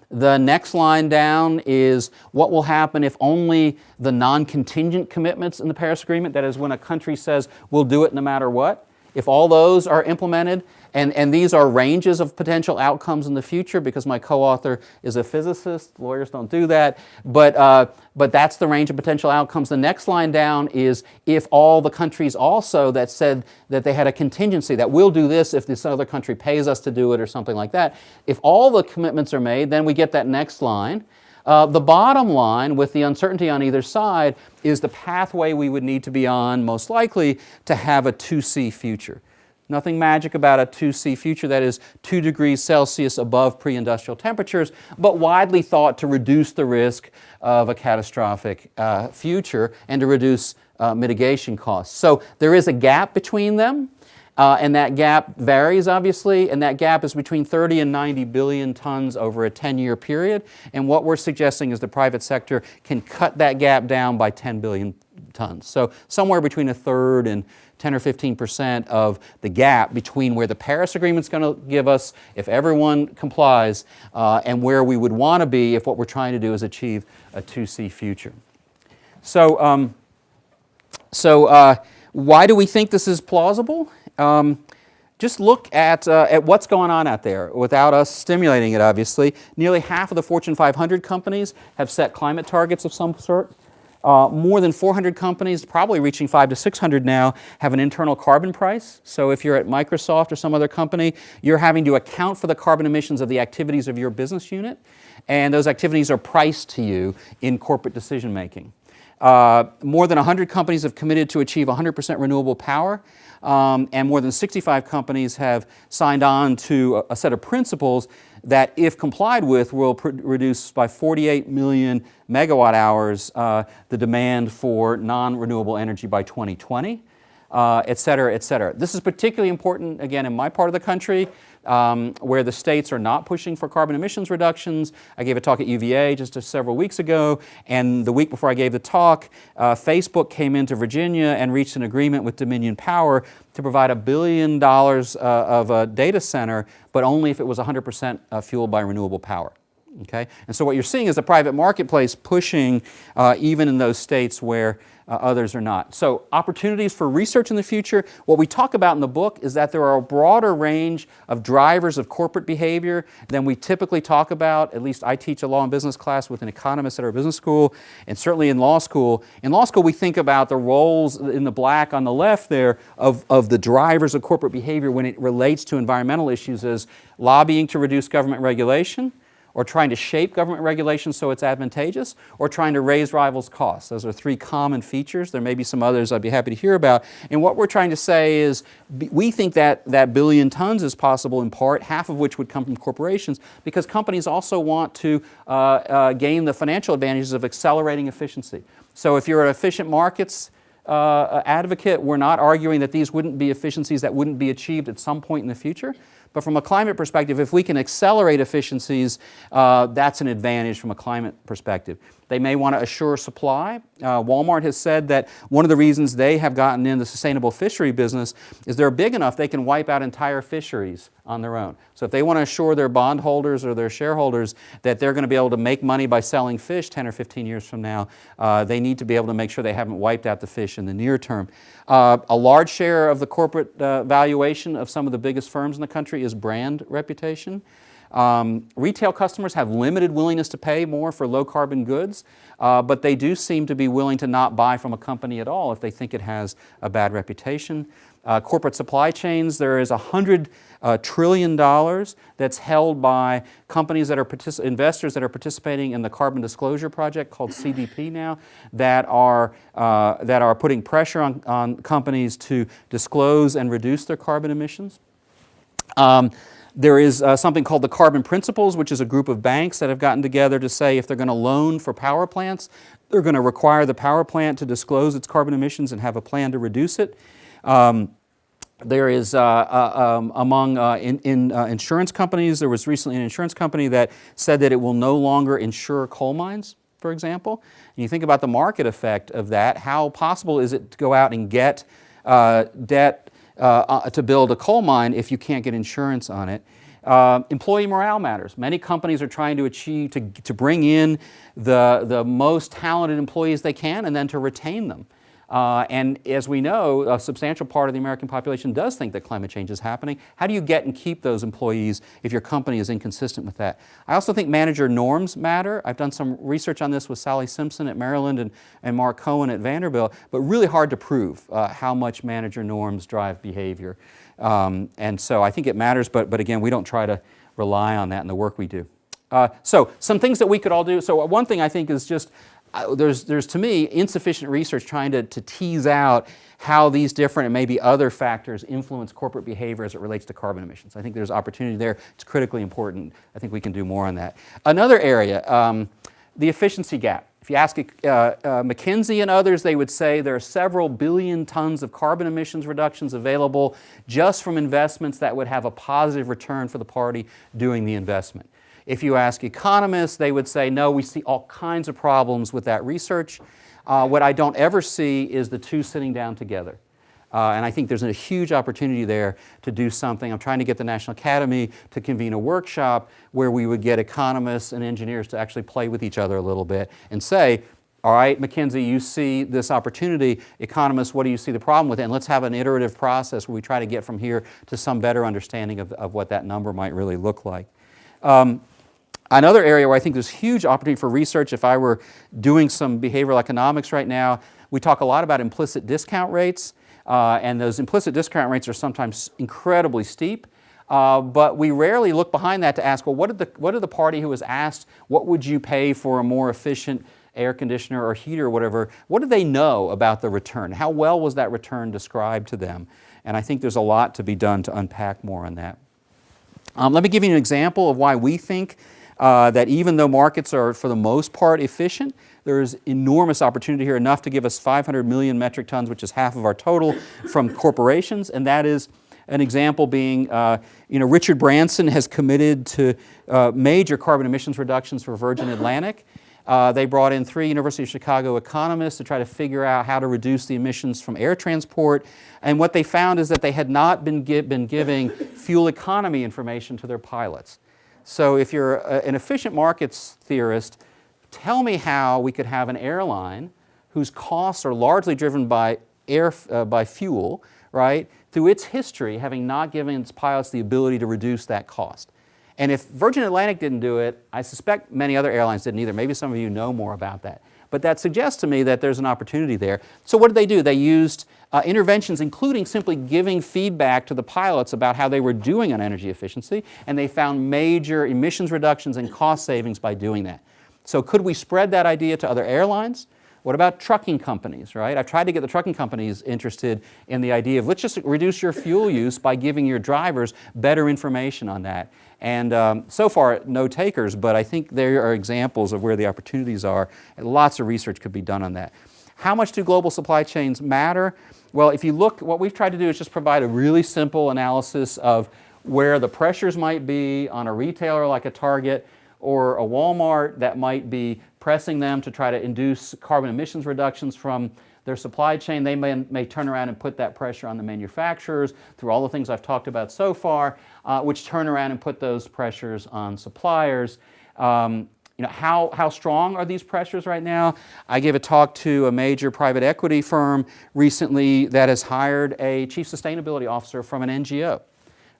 The next line down is what will happen if only the non-contingent commitments in the Paris Agreement, that is when a country says we'll do it no matter what, if all those are implemented, and these are ranges of potential outcomes in the future because my co-author is a physicist, lawyers don't do that, but that's the range of potential outcomes. The next line down is if all the countries also that said that they had a contingency, that we'll do this if this other country pays us to do it or something like that. If all the commitments are made, then we get that next line. The bottom line, with the uncertainty on either side, is the pathway we would need to be on, most likely, to have a 2C future. Nothing magic about a 2C future, that is 2 degrees Celsius above pre-industrial temperatures, but widely thought to reduce the risk of a catastrophic future and to reduce mitigation costs. So there is a gap between them, and that gap varies, obviously, and that gap is between 30 and 90 billion tons over a 10-year period. And what we're suggesting is the private sector can cut that gap down by 10 billion tons. So somewhere between a third and 10 or 15% of the gap between where the Paris Agreement's going to give us if everyone complies and where we would want to be if what we're trying to do is achieve a 2C future. So why do we think this is plausible? Just look at what's going on out there without us stimulating it, obviously. Nearly half of the Fortune 500 companies have set climate targets of some sort. More than 400 companies, probably reaching 500 to 600 now, have an internal carbon price. So if you're at Microsoft or some other company, you're having to account for the carbon emissions of the activities of your business unit, and those activities are priced to you in corporate decision making. More than 100 companies have committed to achieve 100% renewable power, and more than 65 companies have signed on to a set of principles that, if complied with, will reduce by 48 million megawatt hours the demand for non-renewable energy by 2020, et cetera, et cetera. This is particularly important, again, in my part of the country, where the states are not pushing for carbon emissions reductions. I gave a talk at UVA just several weeks ago, and the week before I gave the talk, Facebook came into Virginia and reached an agreement with Dominion Power to provide $1 billion of a data center, but only if it was 100% fueled by renewable power. Okay? And so what you're seeing is the private marketplace pushing even in those states where others are not. So opportunities for research in the future. What we talk about in the book is that there are a broader range of drivers of corporate behavior than we typically talk about. At least I teach a law and business class with an economist at our business school, and certainly in law school. In law school, we think about the roles in the black on the left there of the drivers of corporate behavior when it relates to environmental issues as lobbying to reduce government regulation, or trying to shape government regulations so it's advantageous, or trying to raise rivals' costs. Those are three common features. There may be some others I'd be happy to hear about. And what we're trying to say is we think that that billion tons is possible in part, half of which would come from corporations, because companies also want to gain the financial advantages of accelerating efficiency. So if you're an efficient markets advocate, we're not arguing that these wouldn't be efficiencies that wouldn't be achieved at some point in the future. But from a climate perspective, if we can accelerate efficiencies, that's an advantage from a climate perspective. They may want to assure supply. Walmart has said that one of the reasons they have gotten in the sustainable fishery business is they're big enough they can wipe out entire fisheries on their own. So if they want to assure their bondholders or their shareholders that they're going to be able to make money by selling fish 10 or 15 years from now, they need to be able to make sure they haven't wiped out the fish in the near term. A large share of the corporate valuation of some of the biggest firms in the country is brand reputation. Retail customers have limited willingness to pay more for low carbon goods, but they do seem to be willing to not buy from a company at all if they think it has a bad reputation. Corporate supply chains, there is $100 trillion that's held by companies that are investors that are participating in the Carbon Disclosure Project called CDP now, that are putting pressure on companies to disclose and reduce their carbon emissions. There is something called the Carbon Principles, which is a group of banks that have gotten together to say if they're going to loan for power plants, they're going to require the power plant to disclose its carbon emissions and have a plan to reduce it. There is, among insurance companies, there was recently an insurance company that said that it will no longer insure coal mines, for example. And you think about the market effect of that, how possible is it to go out and get debt to build a coal mine if you can't get insurance on it? Employee morale matters. Many companies are trying to achieve, to bring in the most talented employees they can and then to retain them. And as we know, a substantial part of the American population does think that climate change is happening. How do you get and keep those employees if your company is inconsistent with that? I also think manager norms matter. I've done some research on this with Sally Simpson at Maryland and Mark Cohen at Vanderbilt, but really hard to prove how much manager norms drive behavior. And so I think it matters, but again, we don't try to rely on that in the work we do. So some things that we could all do. So one thing I think is just there's to me insufficient research trying to tease out how these different and maybe other factors influence corporate behavior as it relates to carbon emissions. I think there's opportunity there. It's critically important. I think we can do more on that. Another area, the efficiency gap. If you ask McKinsey and others, they would say there are several billion tons of carbon emissions reductions available just from investments that would have a positive return for the party doing the investment. If you ask economists, they would say, no, we see all kinds of problems with that research. What I don't ever see is the two sitting down together. And I think there's a huge opportunity there to do something. I'm trying to get the National Academy to convene a workshop where we would get economists and engineers to actually play with each other a little bit and say, all right, McKinsey, you see this opportunity. Economists, what do you see the problem with it? And let's have an iterative process where we try to get from here to some better understanding of what that number might really look like. Another area where I think there's huge opportunity for research, if I were doing some behavioral economics right now, we talk a lot about implicit discount rates, and those implicit discount rates are sometimes incredibly steep, but we rarely look behind that to ask, well, what did the party who was asked, what would you pay for a more efficient air conditioner or heater or whatever, what did they know about the return? How well was that return described to them? And I think there's a lot to be done to unpack more on that. Let me give you an example of why we think that even though markets are, for the most part, efficient, there is enormous opportunity here, enough to give us 500 million metric tons, which is half of our total, from corporations. And that is an example being, Richard Branson has committed to major carbon emissions reductions for Virgin Atlantic. They brought in 3 University of Chicago economists to try to figure out how to reduce the emissions from air transport. And what they found is that they had not been giving fuel economy information to their pilots. So if you're an efficient markets theorist, tell me how we could have an airline whose costs are largely driven by fuel, right, through its history having not given its pilots the ability to reduce that cost. And if Virgin Atlantic didn't do it, I suspect many other airlines didn't either. Maybe some of you know more about that. but that suggests to me that there's an opportunity there. So what did they do? They used interventions, including simply giving feedback to the pilots about how they were doing on energy efficiency, and they found major emissions reductions and cost savings by doing that. So could we spread that idea to other airlines? What about trucking companies, right? I've tried to get the trucking companies interested in the idea of let's just reduce your fuel use by giving your drivers better information on that. And so far, no takers, but I think there are examples of where the opportunities are, and lots of research could be done on that. How much do global supply chains matter? Well, if you look, what we've tried to do is just provide a really simple analysis of where the pressures might be on a retailer like a Target or a Walmart that might be pressing them to try to induce carbon emissions reductions from their supply chain. They may turn around and put that pressure on the manufacturers through all the things I've talked about so far, which turn around and put those pressures on suppliers. How strong are these pressures right now? I gave a talk to a major private equity firm recently that has hired a chief sustainability officer from an NGO,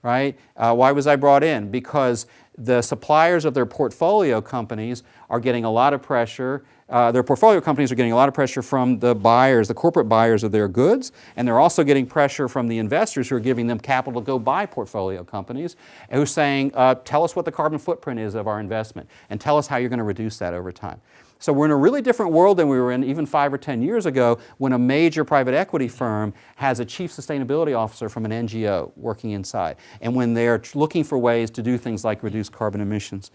right? Why was I brought in? Because the suppliers of their portfolio companies are getting a lot of pressure. Their portfolio companies are getting a lot of pressure from the buyers, the corporate buyers of their goods, and they're also getting pressure from the investors who are giving them capital to go buy portfolio companies, and who's saying, tell us what the carbon footprint is of our investment, and tell us how you're going to reduce that over time. So we're in a really different world than we were in even 5 or 10 years ago when a major private equity firm has a chief sustainability officer from an NGO working inside, and when they're looking for ways to do things like reduce carbon emissions.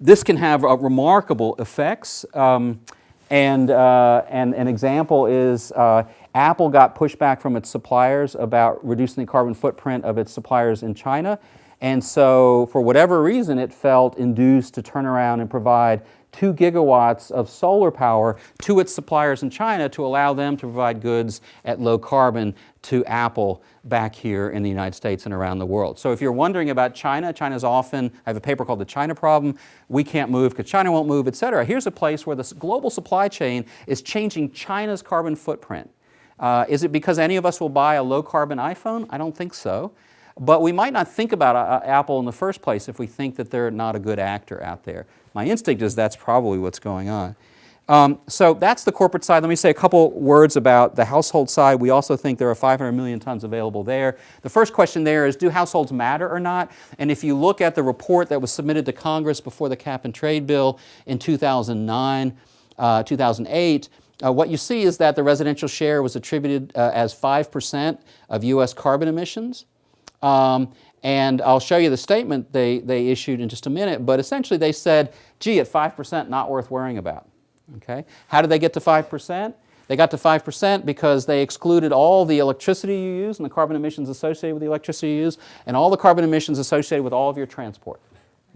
This can have remarkable effects, and an example is Apple got pushback from its suppliers about reducing the carbon footprint of its suppliers in China. And so, for whatever reason, it felt induced to turn around and provide 2 gigawatts of solar power to its suppliers in China to allow them to provide goods at low carbon to Apple back here in the United States and around the world. So if you're wondering about China, China's often, I have a paper called The China Problem, we can't move because China won't move, et cetera. Here's a place where the global supply chain is changing China's carbon footprint. Is it because any of us will buy a low carbon iPhone? I don't think so. But we might not think about Apple in the first place if we think that they're not a good actor out there. My instinct is that's probably what's going on. So that's the corporate side. Let me say a couple words about the household side. We also think there are 500 million tons available there. The first question there is, do households matter or not? And if you look at the report that was submitted to Congress before the Cap and Trade Bill in 2009, 2008, what you see is that the residential share was attributed as 5% of U.S. carbon emissions. And I'll show you the statement they issued in just a minute, but essentially they said, gee, at 5%, not worth worrying about. Okay? How did they get to 5%? They got to 5% because they excluded all the electricity you use and the carbon emissions associated with the electricity you use and all the carbon emissions associated with all of your transport.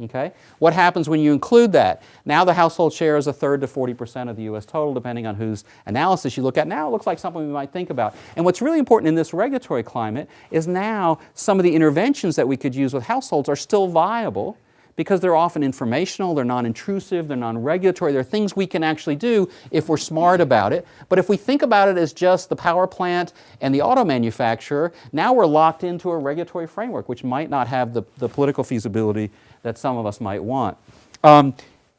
Okay? What happens when you include that? Now the household share is 1/3 to 40% of the U.S. total, depending on whose analysis you look at. Now it looks like something we might think about. And what's really important in this regulatory climate is now some of the interventions that we could use with households are still viable because they're often informational, they're non-intrusive, they're non-regulatory. They're things we can actually do if we're smart about it. But if we think about it as just the power plant and the auto manufacturer, now we're locked into a regulatory framework which might not have the political feasibility that some of us might want.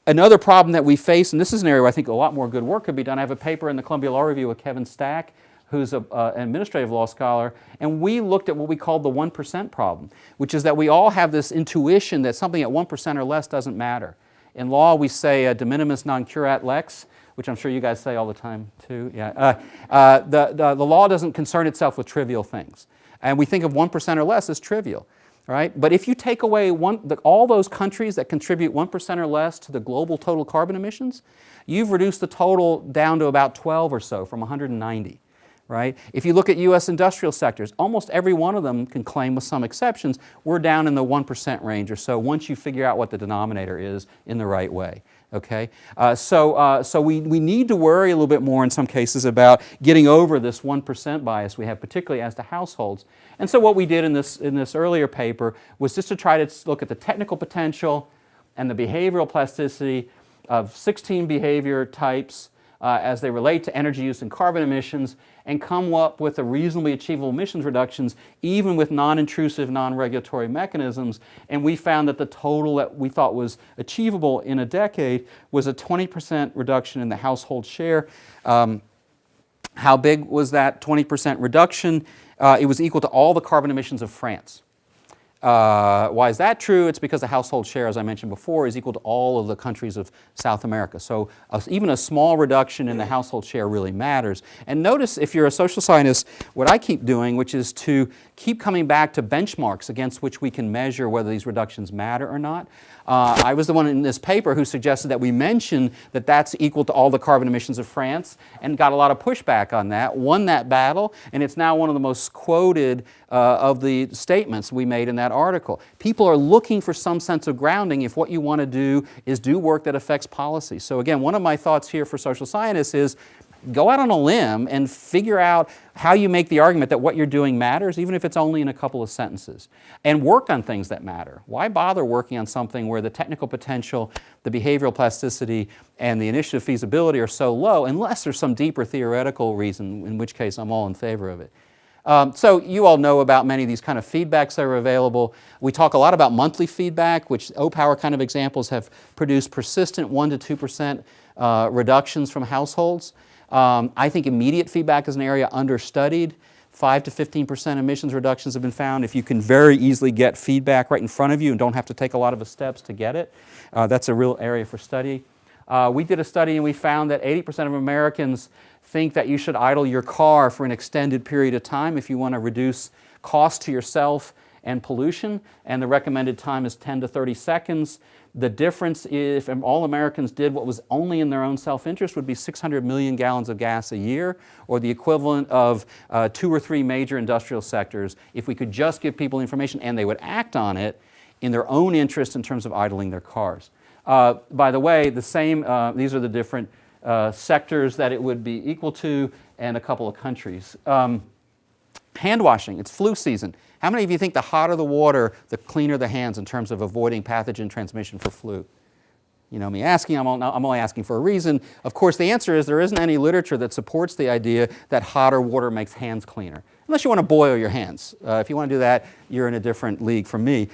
Another problem that we face, and this is an area where I think a lot more good work could be done, I have a paper in the Columbia Law Review with Kevin Stack, who's an administrative law scholar, and we looked at what we called the 1% problem, which is that we all have this intuition that something at 1% or less doesn't matter. In law, we say de minimis non curat lex, which I'm sure you guys say all the time too. Yeah. The law doesn't concern itself with trivial things, and we think of 1% or less as trivial. Right? But if you take away all those countries that contribute 1% or less to the global total carbon emissions, you've reduced the total down to about 12 or so from 190. Right? If you look at U.S. industrial sectors, almost every one of them can claim, with some exceptions, we're down in the 1% range or so once you figure out what the denominator is in the right way. Okay? So we need to worry a little bit more in some cases about getting over this 1% bias we have, particularly as to households. And so what we did in this earlier paper was just to try to look at the technical potential and the behavioral plasticity of 16 behavior types as they relate to energy use and carbon emissions, and come up with a reasonably achievable emissions reductions even with non-intrusive, non-regulatory mechanisms. And we found that the total that we thought was achievable in a decade was a 20% reduction in the household share. How big was that 20% reduction? It was equal to all the carbon emissions of France. Why is that true? It's because the household share, as I mentioned before, is equal to all of the countries of South America. So even a small reduction in the household share really matters. And notice, if you're a social scientist, what I keep doing, which is to keep coming back to benchmarks against which we can measure whether these reductions matter or not. I was the one in this paper who suggested that we mention that that's equal to all the carbon emissions of France, and got a lot of pushback on that, won that battle, and it's now one of the most quoted of the statements we made in that article. People are looking for some sense of grounding if what you want to do is do work that affects policy. So again, one of my thoughts here for social scientists is go out on a limb and figure out how you make the argument that what you're doing matters, even if it's only in a couple of sentences. And work on things that matter. Why bother working on something where the technical potential, the behavioral plasticity, and the initiative feasibility are so low, unless there's some deeper theoretical reason, in which case I'm all in favor of it. So you all know about many of these kind of feedbacks that are available. We talk a lot about monthly feedback, which O-Power kind of examples have produced persistent 1 to 2% reductions from households. I think immediate feedback is an area understudied. 5 to 15% emissions reductions have been found if you can very easily get feedback right in front of you and don't have to take a lot of steps to get it. That's a real area for study. We did a study and we found that 80% of Americans think that you should idle your car for an extended period of time if you want to reduce cost to yourself and pollution, and the recommended time is 10 to 30 seconds. The difference, if all Americans did what was only in their own self-interest, would be 600 million gallons of gas a year, or the equivalent of 2 or 3 major industrial sectors, if we could just give people information and they would act on it in their own interest in terms of idling their cars. By the way, the same, these are the different sectors that it would be equal to, and a couple of countries. Hand washing, it's flu season. How many of you think the hotter the water, the cleaner the hands in terms of avoiding pathogen transmission for flu? You know me asking, I'm only asking for a reason. Of course, the answer is there isn't any literature that supports the idea that hotter water makes hands cleaner, unless you want to boil your hands. If you want to do that, you're in a different league from me.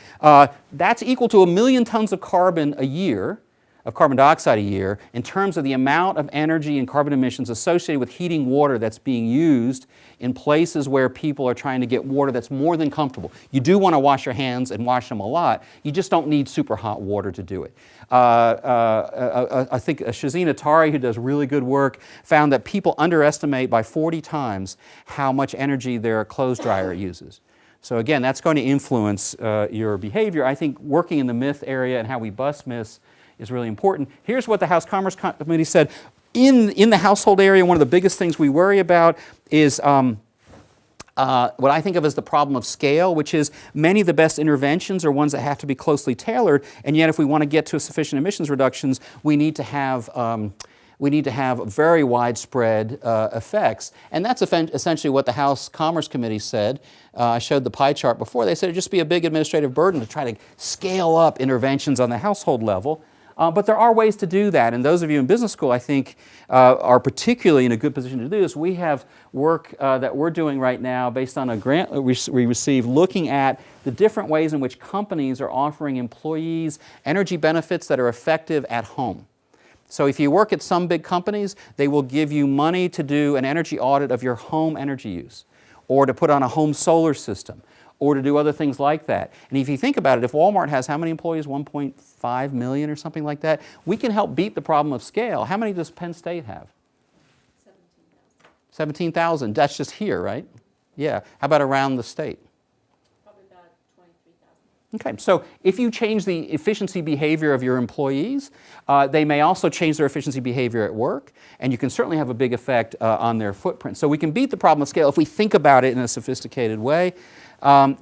That's equal to 1 million tons of carbon a year, of carbon dioxide a year, in terms of the amount of energy and carbon emissions associated with heating water that's being used in places where people are trying to get water that's more than comfortable. You do want to wash your hands and wash them a lot. You just don't need super hot water to do it. I think Shazeen Attari, who does really good work, found that people underestimate by 40 times how much energy their clothes dryer uses. So again, that's going to influence your behavior. I think working in the myth area and how we bust myths is really important. Here's what the House Commerce Committee said. In the household area, one of the biggest things we worry about is what I think of as the problem of scale, which is many of the best interventions are ones that have to be closely tailored, and yet if we want to get to sufficient emissions reductions, we need to have very widespread effects. And that's essentially what the House Commerce Committee said. I showed the pie chart before. They said it would just be a big administrative burden to try to scale up interventions on the household level. But there are ways to do that, and those of you in business school, I think, are particularly in a good position to do this. We have work that we're doing right now based on a grant we received looking at the different ways in which companies are offering employees energy benefits that are effective at home. So if you work at some big companies, they will give you money to do an energy audit of your home energy use, or to put on a home solar system, or to do other things like that. And if you think about it, if Walmart has how many employees? 1.5 million or something like that. We can help beat the problem of scale. How many does Penn State have? 17,000. 17,000. That's just here, right? Yeah. How about around the state? Probably about 23,000. Okay, so if you change the efficiency behavior of your employees, they may also change their efficiency behavior at work, and you can certainly have a big effect on their footprint. So we can beat the problem of scale if we think about it in a sophisticated way.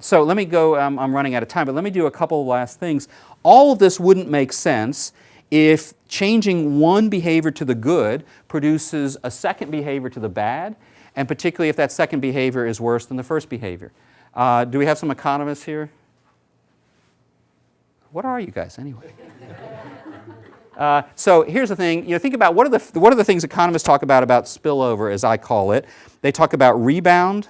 So let me go, I'm running out of time, but let me do a couple of last things. All of this wouldn't make sense if changing one behavior to the good produces a second behavior to the bad, and particularly if that second behavior is worse than the first behavior. Do we have some economists here? What are you guys anyway? So here's the thing. Think about what are the things economists talk about spillover, as I call it. They talk about rebound,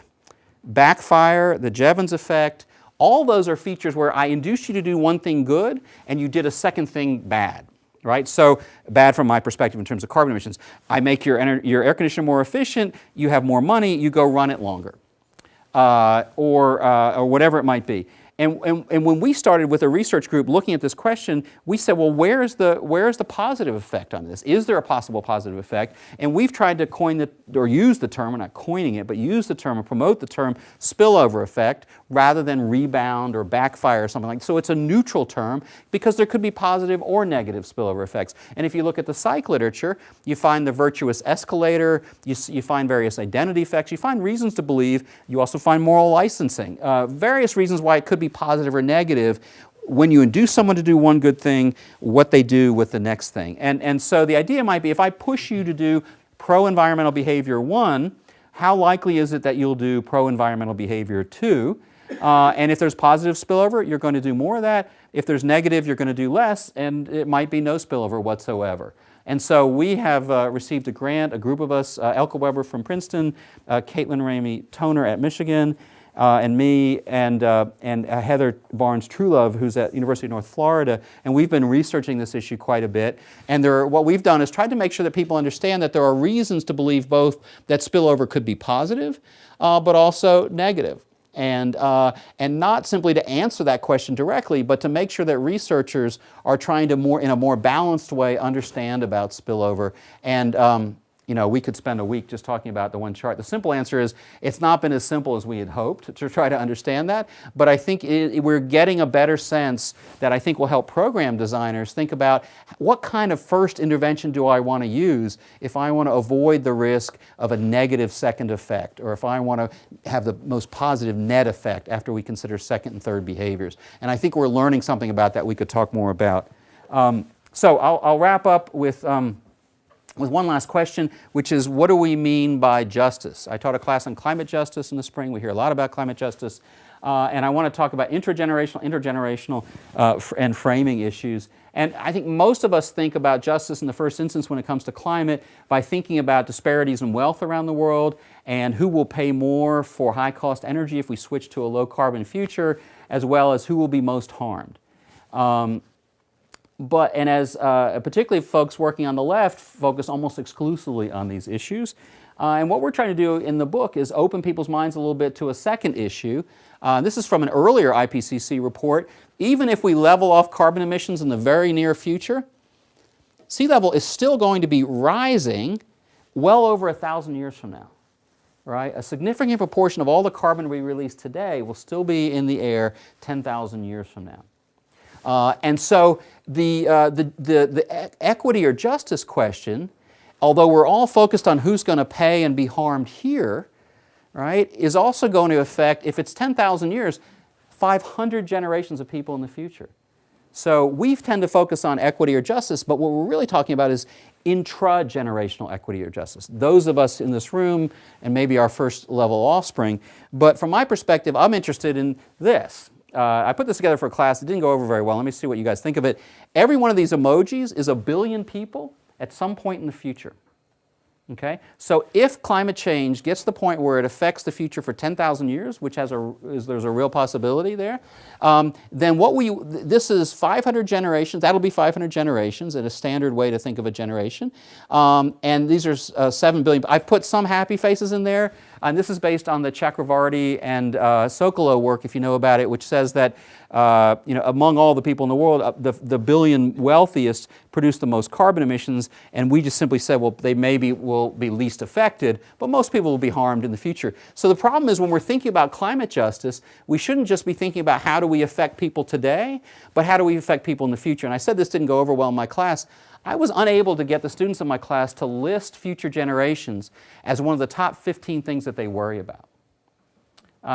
backfire, the Jevons effect. All those are features where I induced you to do one thing good and you did a second thing bad. Right? So bad from my perspective in terms of carbon emissions. I make your air conditioner more efficient, you have more money, you go run it longer. Or whatever it might be. And when we started with a research group looking at this question, we said, well, where is the positive effect on this? Is there a possible positive effect? And we've tried to use the term, we're not coining it, but use the term and promote the term spillover effect rather than rebound or backfire or something like that. So it's a neutral term because there could be positive or negative spillover effects. And if you look at the psych literature, you find the virtuous escalator, you find various identity effects, you find reasons to believe, you also find moral licensing, various reasons why it could be positive or negative when you induce someone to do one good thing, what they do with the next thing. And so the idea might be if I push you to do pro-environmental behavior 1, how likely is it that you'll do pro-environmental behavior 2? And if there's positive spillover, you're going to do more of that. If there's negative, you're going to do less, and it might be no spillover whatsoever. And so we have received a grant, a group of us, Elke Weber from Princeton, Caitlin Ramey Toner at Michigan, and me, and Heather Barnes-Truelove, who's at University of North Florida, and we've been researching this issue quite a bit. And what we've done is tried to make sure that people understand that there are reasons to believe both that spillover could be positive, but also negative. And not simply to answer that question directly, but to make sure that researchers are trying to in a more balanced way understand about spillover. And we could spend a week just talking about the one chart. The simple answer is it's not been as simple as we had hoped to try to understand that, but I think we're getting a better sense that I think will help program designers think about what kind of first intervention do I want to use if I want to avoid the risk of a negative second effect, or if I want to have the most positive net effect after we consider second and third behaviors. And I think we're learning something about that we could talk more about. So I'll wrap up with one last question, which is, what do we mean by justice? I taught a class on climate justice in the spring. We hear a lot about climate justice. And I want to talk about intergenerational and framing issues. And I think most of us think about justice in the first instance when it comes to climate by thinking about disparities in wealth around the world and who will pay more for high-cost energy if we switch to a low-carbon future, as well as who will be most harmed. Particularly folks working on the left focus almost exclusively on these issues. And what we're trying to do in the book is open people's minds a little bit to a second issue. This is from an earlier IPCC report. Even if we level off carbon emissions in the very near future, sea level is still going to be rising well over 1,000 years from now. Right? A significant proportion of all the carbon we release today will still be in the air 10,000 years from now. And so the equity or justice question, although we're all focused on who's going to pay and be harmed here, right, is also going to affect, if it's 10,000 years, 500 generations of people in the future. So we tend to focus on equity or justice, but what we're really talking about is intra-generational equity or justice. Those of us in this room and maybe our first level offspring. But from my perspective, I'm interested in this. I put this together for a class. It didn't go over very well. Let me see what you guys think of it. Every one of these emojis is 1 billion people at some point in the future. Okay? So if climate change gets to the point where it affects the future for 10,000 years, which there's a real possibility there, then this is 500 generations. That'll be 500 generations in a standard way to think of a generation. And these are 7 billion. I've put some happy faces in there. And this is based on the Chakravarty and Sokolow work, if you know about it, which says that among all the people in the world, the billion wealthiest produce the most carbon emissions, and we just simply said, well, they maybe will be least affected, but most people will be harmed in the future. So the problem is when we're thinking about climate justice, we shouldn't just be thinking about how do we affect people today, but how do we affect people in the future. And I said this didn't go over well in my class. I was unable to get the students in my class to list future generations as one of the top 15 things that they worry about.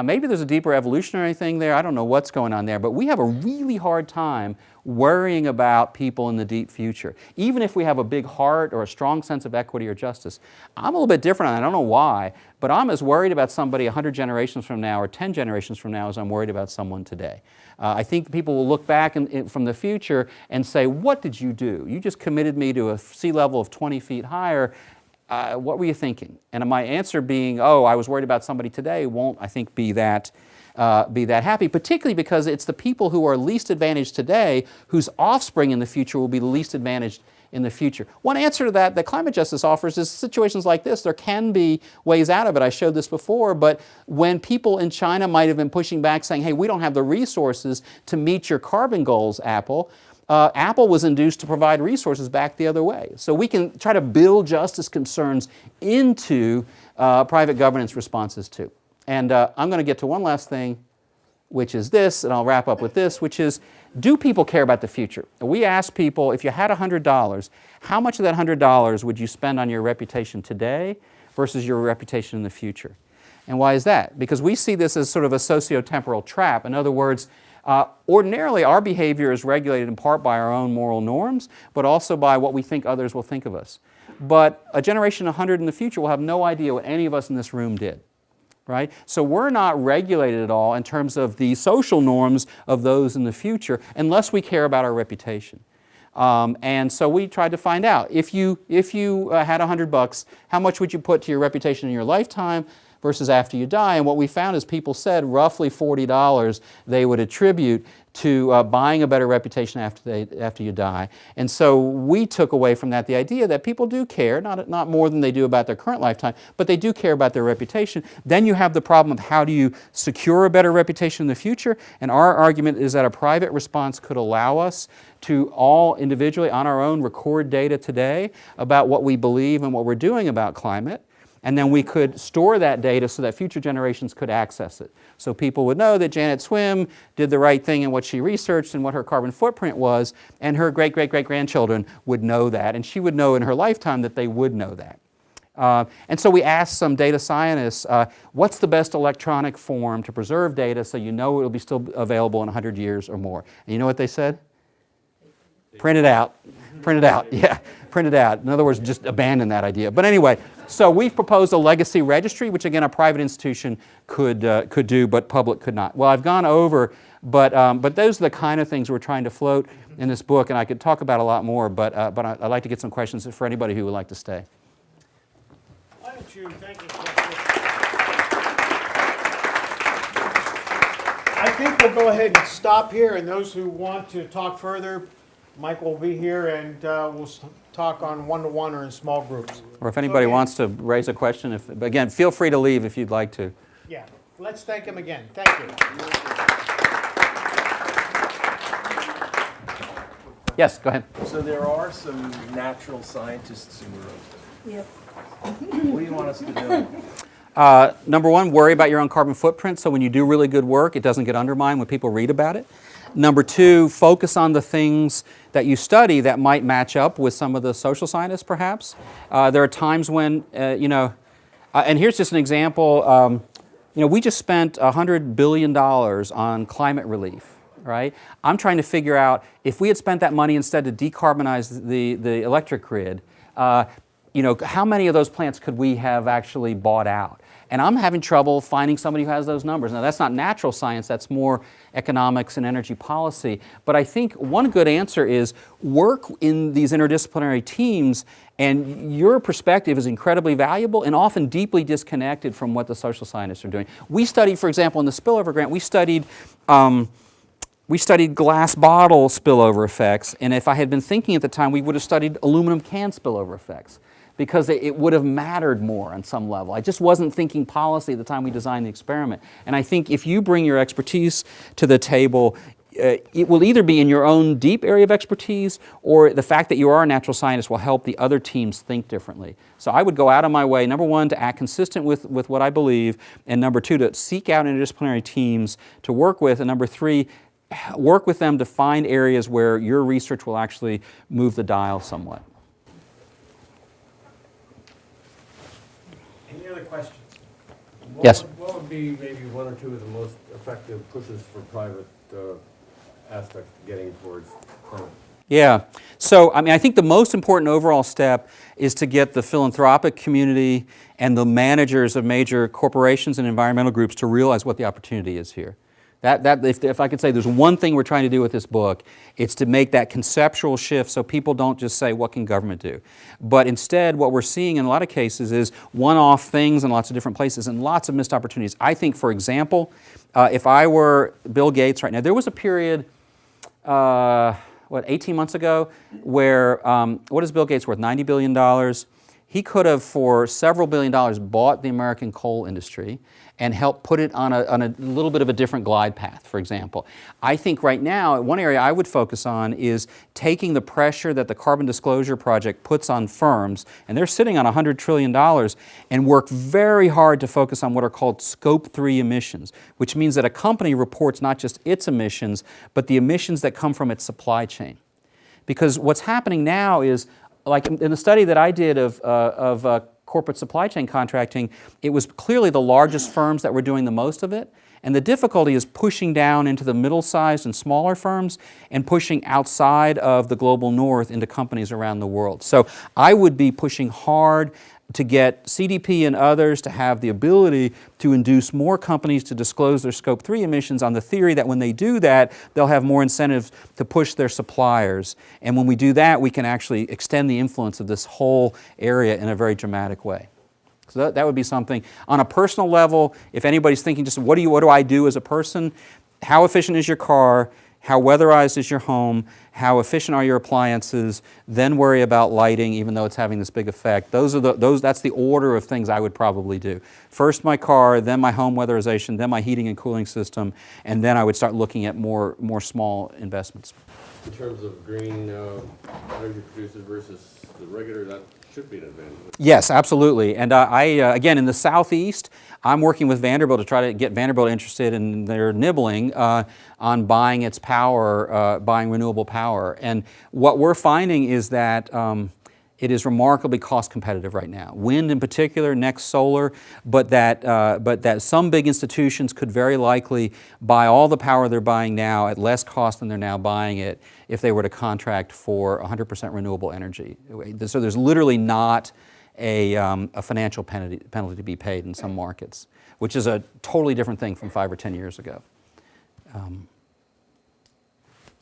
Maybe there's a deeper evolutionary thing there. I don't know what's going on there. But we have a really hard time worrying about people in the deep future. Even if we have a big heart or a strong sense of equity or justice. I'm a little bit different. I don't know why. But I'm as worried about somebody 100 generations from now or 10 generations from now as I'm worried about someone today. I think people will look back from the future and say, what did you do? You just committed me to a sea level of 20 feet higher. What were you thinking? And my answer being, oh, I was worried about somebody today, won't, I think, be that happy, particularly because it's the people who are least advantaged today whose offspring in the future will be the least advantaged in the future. One answer to that climate justice offers is situations like this. There can be ways out of it. I showed this before, but when people in China might have been pushing back saying, hey, we don't have the resources to meet your carbon goals, Apple, Apple was induced to provide resources back the other way. So we can try to build justice concerns into private governance responses too. And I'm going to get to one last thing, which is this, and I'll wrap up with this, which is, do people care about the future? We asked people, if you had $100, how much of that $100 would you spend on your reputation today versus your reputation in the future? And why is that? Because we see this as sort of a socio-temporal trap. In other words, ordinarily our behavior is regulated in part by our own moral norms, but also by what we think others will think of us. But a generation 100 in the future will have no idea what any of us in this room did. Right? So we're not regulated at all in terms of the social norms of those in the future unless we care about our reputation. And so we tried to find out, if you had $100, how much would you put to your reputation in your lifetime versus after you die? And what we found is people said roughly $40 they would attribute to buying a better reputation after you die. And so we took away from that the idea that people do care, not more than they do about their current lifetime, but they do care about their reputation. Then you have the problem of how do you secure a better reputation in the future? And our argument is that a private response could allow us to all individually on our own record data today about what we believe and what we're doing about climate. And then we could store that data so that future generations could access it. So people would know that Janet Swim did the right thing in what she researched and what her carbon footprint was, and her great-great-great-grandchildren would know that, and she would know in her lifetime that they would know that. And so we asked some data scientists, what's the best electronic form to preserve data so you know it will be still available in 100 years or more? And you know what they said? Print it out. Print it out, yeah, print it out. In other words, just abandon that idea. But anyway, so we've proposed a legacy registry, which again a private institution could do, but public could not. Well, I've gone over, but those are the kind of things we're trying to float in this book, and I could talk about a lot more, but I'd like to get some questions for anybody who would like to stay. Why don't you, thank you. I think we'll go ahead and stop here, and those who want to talk further, Mike will be here, and we'll talk on one-to-one or in small groups. Or if anybody wants to raise a question, again, feel free to leave if you'd like to. Yeah, let's thank him again. Thank you. Yes, go ahead. So there are some natural scientists in the room. Yep. What do you want us to do? Number one, worry about your own carbon footprint, so when you do really good work, it doesn't get undermined when people read about it. Number two, focus on the things that you study that might match up with some of the social scientists, perhaps. There are times when, and here's just an example. We just spent $100 billion on climate relief, right? I'm trying to figure out if we had spent that money instead to decarbonize the electric grid, how many of those plants could we have actually bought out? And I'm having trouble finding somebody who has those numbers. Now, that's not natural science, that's more economics and energy policy. But I think one good answer is work in these interdisciplinary teams, and your perspective is incredibly valuable and often deeply disconnected from what the social scientists are doing. We studied, for example, in the spillover grant, we studied glass bottle spillover effects, and if I had been thinking at the time, we would have studied aluminum can spillover effects, because it would have mattered more on some level. I just wasn't thinking policy at the time we designed the experiment. And I think if you bring your expertise to the table, it will either be in your own deep area of expertise, or the fact that you are a natural scientist will help the other teams think differently. So I would go out of my way, number one, to act consistent with what I believe, and number two, to seek out interdisciplinary teams to work with, and number three, work with them to find areas where your research will actually move the dial somewhat. Any other questions? Yes. What would be maybe one or two of the most effective pushes for private aspects getting towards climate? Yeah. So, I mean, I think the most important overall step is to get the philanthropic community and the managers of major corporations and environmental groups to realize what the opportunity is here. If I could say there's one thing we're trying to do with this book, it's to make that conceptual shift so people don't just say, what can government do? But instead, what we're seeing in a lot of cases is one-off things in lots of different places and lots of missed opportunities. I think, for example, if I were Bill Gates right now, there was a period, 18 months ago, where, what is Bill Gates worth, $90 billion? He could have, for several $billion, bought the American coal industry and helped put it on a little bit of a different glide path, for example. I think right now, one area I would focus on is taking the pressure that the Carbon Disclosure Project puts on firms, and they're sitting on $100 trillion, and work very hard to focus on what are called Scope 3 emissions, which means that a company reports not just its emissions, but the emissions that come from its supply chain. Because what's happening now is, like in the study that I did of corporate supply chain contracting, it was clearly the largest firms that were doing the most of it. And the difficulty is pushing down into the middle-sized and smaller firms and pushing outside of the global north into companies around the world. So I would be pushing hard to get CDP and others to have the ability to induce more companies to disclose their Scope 3 emissions on the theory that when they do that, they'll have more incentives to push their suppliers. And when we do that, we can actually extend the influence of this whole area in a very dramatic way. So that would be something. On a personal level, if anybody's thinking just what do I do as a person, how efficient is your car? How weatherized is your home? How efficient are your appliances? Then worry about lighting, even though it's having this big effect. That's the order of things I would probably do. First my car, then my home weatherization, then my heating and cooling system, and then I would start looking at more small investments. In terms of green energy producers versus the regular, that should be an advantage. Yes, absolutely. And again, in the Southeast, I'm working with Vanderbilt to try to get Vanderbilt interested in their nibbling on buying its power, buying renewable power. And what we're finding is that it is remarkably cost competitive right now. Wind in particular, next solar, but that some big institutions could very likely buy all the power they're buying now at less cost than they're now buying it if they were to contract for 100% renewable energy. So there's literally not a financial penalty to be paid in some markets, which is a totally different thing from 5 or 10 years ago.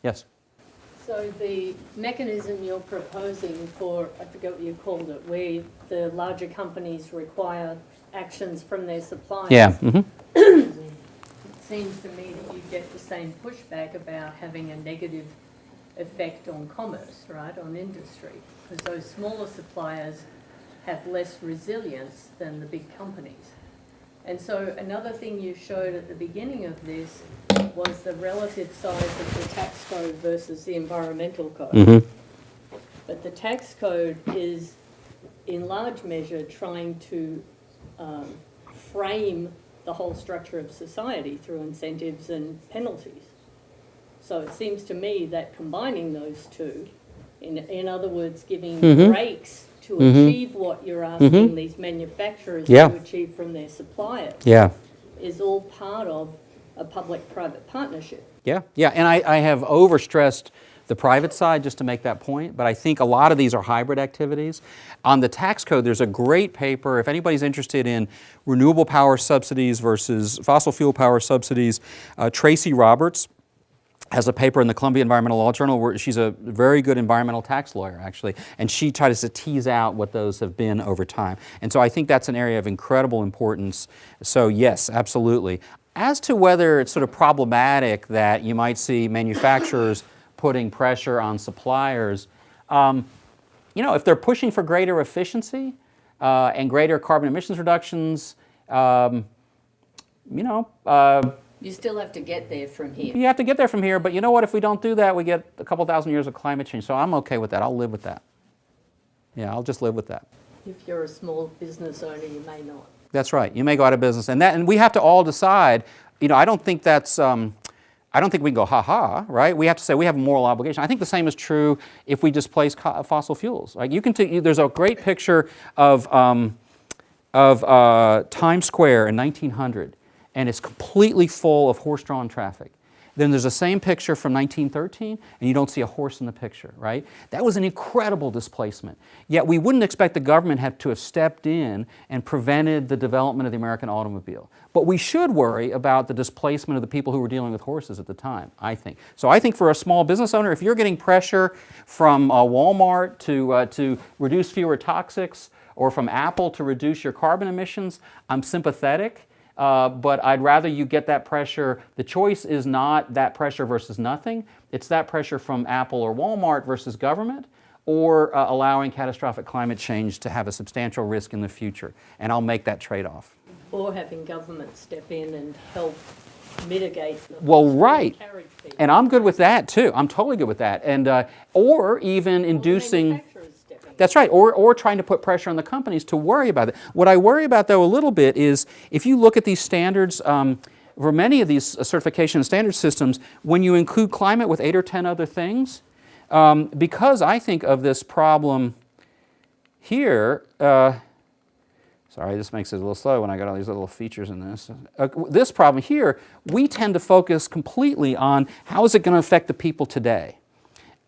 Yes? So the mechanism you're proposing for, I forget what you called it, where the larger companies require actions from their suppliers. Yeah. Mm-hmm. It seems to me that you get the same pushback about having a negative effect on commerce, right, on industry, because those smaller suppliers have less resilience than the big companies. And so another thing you showed at the beginning of this was the relative size of the tax code versus the environmental code. Mm-hmm. But the tax code is, in large measure, trying to frame the whole structure of society through incentives and penalties. So it seems to me that combining those two, in other words, giving breaks to achieve what you're asking these manufacturers to achieve from their suppliers, is all part of a public-private partnership. Yeah, and I have overstressed the private side just to make that point, but I think a lot of these are hybrid activities. On the tax code, there's a great paper, if anybody's interested in renewable power subsidies versus fossil fuel power subsidies, Tracy Roberts has a paper in the Columbia Environmental Law Journal where she's a very good environmental tax lawyer, actually, and she tries to tease out what those have been over time. And so I think that's an area of incredible importance. So yes, absolutely. As to whether it's sort of problematic that you might see manufacturers putting pressure on suppliers, if they're pushing for greater efficiency and greater carbon emissions reductions, You still have to get there from here. you have to get there from here, but you know what? If we don't do that, we get a couple thousand years of climate change. So I'm okay with that. I'll live with that. Yeah, I'll just live with that. If you're a small business owner, you may not. That's right. You may go out of business, and we have to all decide. I don't think that's. I don't think we can go ha-ha, right? We have to say we have a moral obligation. I think the same is true if we displace fossil fuels. Like there's a great picture of of Times Square in 1900, and it's completely full of horse-drawn traffic. Then there's the same picture from 1913, and you don't see a horse in the picture, right? That was an incredible displacement. Yet we wouldn't expect the government to have stepped in and prevented the development of the American automobile. But we should worry about the displacement of the people who were dealing with horses at the time, I think. So I think for a small business owner, if you're getting pressure from Walmart to reduce fewer toxics, or from Apple to reduce your carbon emissions, I'm sympathetic. But I'd rather you get that pressure. The choice is not that pressure versus nothing. It's that pressure from Apple or Walmart versus government, or allowing catastrophic climate change to have a substantial risk in the future. And I'll make that trade-off. Or having government step in and help mitigate the Well, right. carriage fee. And I'm good with that too. I'm totally good with that. And or even inducing. Manufacturers stepping in. That's right, or trying to put pressure on the companies to worry about it. What I worry about, though, a little bit is if you look at these standards, for many of these certification and standard systems, when you include climate with 8 or 10 other things, because I think of this problem here, sorry, this makes it a little slow when I got all these little features in this. This problem here, we tend to focus completely on how is it going to affect the people today.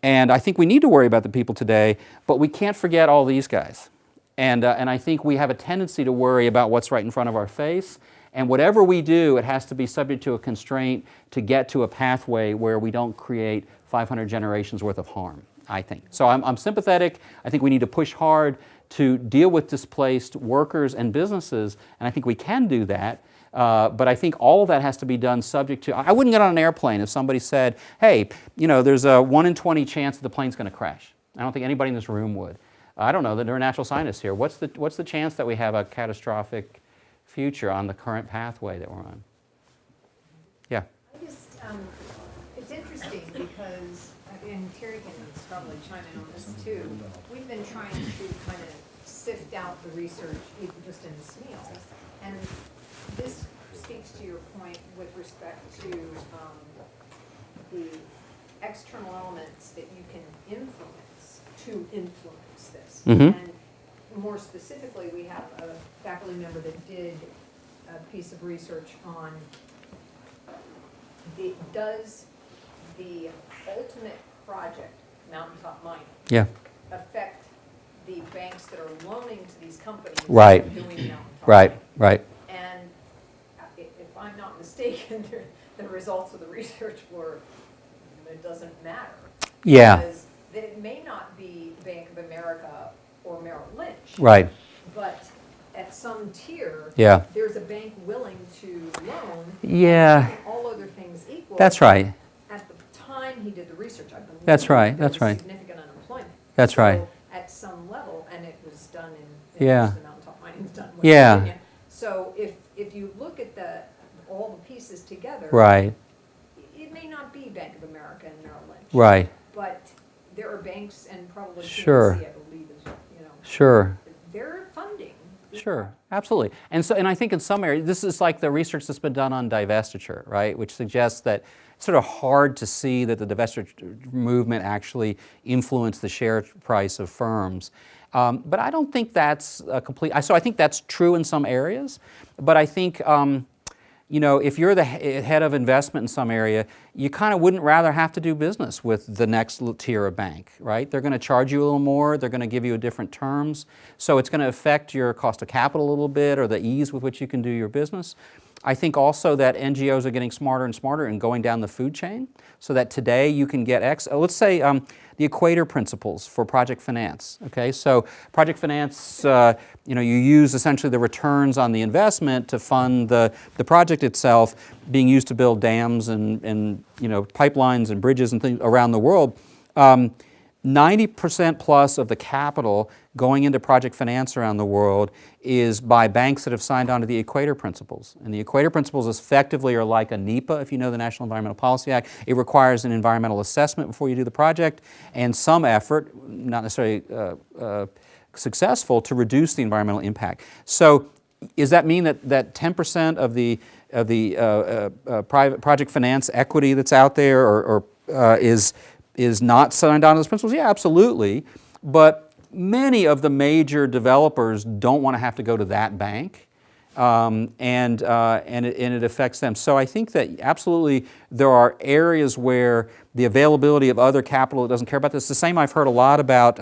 And I think we need to worry about the people today, but we can't forget all these guys. And I think we have a tendency to worry about what's right in front of our face. And whatever we do, it has to be subject to a constraint to get to a pathway where we don't create 500 generations worth of harm, I think. So I'm sympathetic. I think we need to push hard to deal with displaced workers and businesses, and I think we can do that. But I think all of that has to be done subject to, I wouldn't get on an airplane if somebody said, hey, you know, there's a 1 in 20 chance that the plane's going to crash. I don't think anybody in this room would. I don't know, there are natural scientists here. What's the chance that we have a catastrophic future on the current pathway that we're on? Yeah. I just, it's interesting because, and Terry can probably chime in on this too, we've been trying to kind of sift out the research even just in SMEAL. And this speaks to your point with respect to the external elements that you can influence to influence this. Mhm. And more specifically, we have a faculty member that did a piece of research on does the ultimate project, mountaintop mining, Yeah. affect the banks that are loaning to these companies Right. doing mountaintop Right, mining? right. And if I'm not mistaken, the results of the research were, it doesn't matter. Yeah. Because it may not be Bank of America or Merrill Lynch. Right. But at some tier, Yeah. there's a bank willing to loan. Yeah. And all other things equal. That's right. At the time he did the research, I believe. That's right, there that's was right. significant unemployment. That's right. So at some level, and it was done in Yeah. the mountaintop mining was done in West Yeah. Virginia. So if you look at all the pieces together. Right. It may not be Bank of America and Merrill Lynch. Right. But there are banks and probably Sure. PNC, I believe, Sure. they're funding. Sure, absolutely. And I think in some areas, this is like the research that's been done on divestiture, right? Which suggests that it's sort of hard to see that the divestiture movement actually influenced the share price of firms. But I don't think that's so I think that's true in some areas, but I think, if you're the head of investment in some area, you kind of wouldn't rather have to do business with the next tier of bank, right? They're going to charge you a little more, they're going to give you different terms, so it's going to affect your cost of capital a little bit or the ease with which you can do your business. I think also that NGOs are getting smarter and smarter and going down the food chain, so that today you can get let's say the equator principles for project finance. Okay, so project finance, you use essentially the returns on the investment to fund the project itself, being used to build dams and pipelines and bridges and things around the world. 90% plus of the capital going into project finance around the world is by banks that have signed on to the Equator Principles. And the Equator Principles effectively are like a NEPA, if you know the National Environmental Policy Act. It requires an environmental assessment before you do the project and some effort, not necessarily successful, to reduce the environmental impact. So does that mean that 10% of the private project finance equity that's out there is not signed on to those principles? Yeah, absolutely. But many of the major developers don't want to have to go to that bank. And it affects them. So I think that absolutely there are areas where the availability of other capital doesn't care about this. The same I've heard a lot about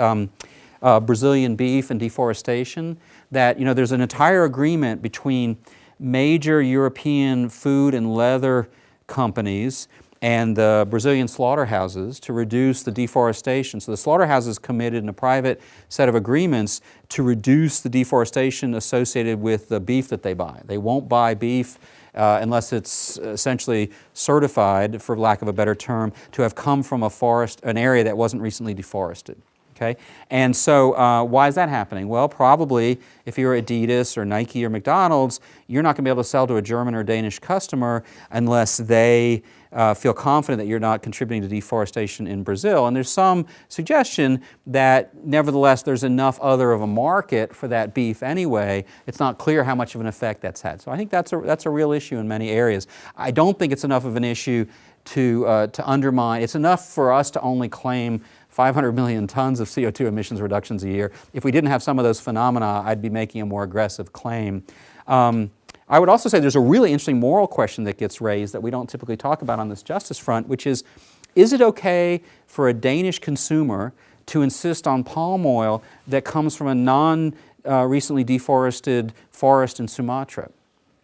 Brazilian beef and deforestation, that there's an entire agreement between major European food and leather companies and the Brazilian slaughterhouses to reduce the deforestation. So the slaughterhouses committed in a private set of agreements to reduce the deforestation associated with the beef that they buy. They won't buy beef unless it's essentially certified, for lack of a better term, to have come from a forest, an area that wasn't recently deforested. Okay? And so why is that happening? Well, probably if you're Adidas or Nike or McDonald's, you're not going to be able to sell to a German or Danish customer unless they feel confident that you're not contributing to deforestation in Brazil. And there's some suggestion that nevertheless there's enough other of a market for that beef anyway. It's not clear how much of an effect that's had. So I think that's a real issue in many areas. I don't think it's enough of an issue to undermine. It's enough for us to only claim 500 million tons of CO2 emissions reductions a year. If we didn't have some of those phenomena, I'd be making a more aggressive claim. I would also say there's a really interesting moral question that gets raised that we don't typically talk about on this justice front, which is it okay for a Danish consumer to insist on palm oil that comes from a non-recently deforested forest in Sumatra?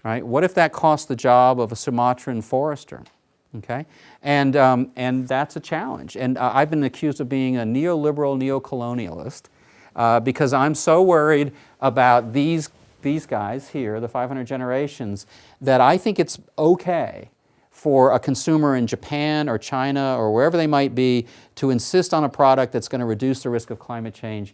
Right? What if that costs the job of a Sumatran forester? Okay, and that's a challenge. And I've been accused of being a neoliberal neo-colonialist because I'm so worried about these guys here, the 500 generations, that I think it's okay for a consumer in Japan or China or wherever they might be to insist on a product that's going to reduce the risk of climate change,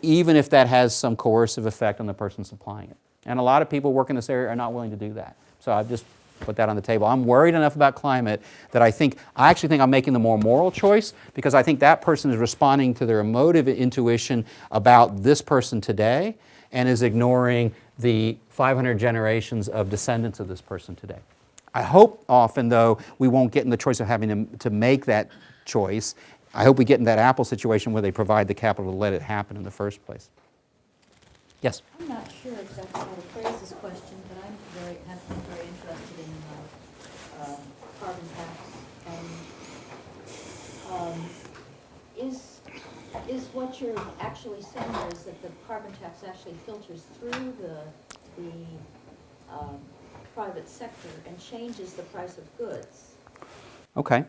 even if that has some coercive effect on the person supplying it. And a lot of people working in this area are not willing to do that. So I've just put that on the table. I'm worried enough about climate that I actually think I'm making the more moral choice, because I think that person is responding to their emotive intuition about this person today and is ignoring the 500 generations of descendants of this person today. I hope often, though, we won't get in the choice of having to make that choice. I hope we get in that Apple situation where they provide the capital to let it happen in the first place. Yes? I'm not sure exactly how to phrase this question, but have been very interested in carbon tax. Is what you're actually saying there is that the carbon tax actually filters through the private sector and changes the price of goods? Okay.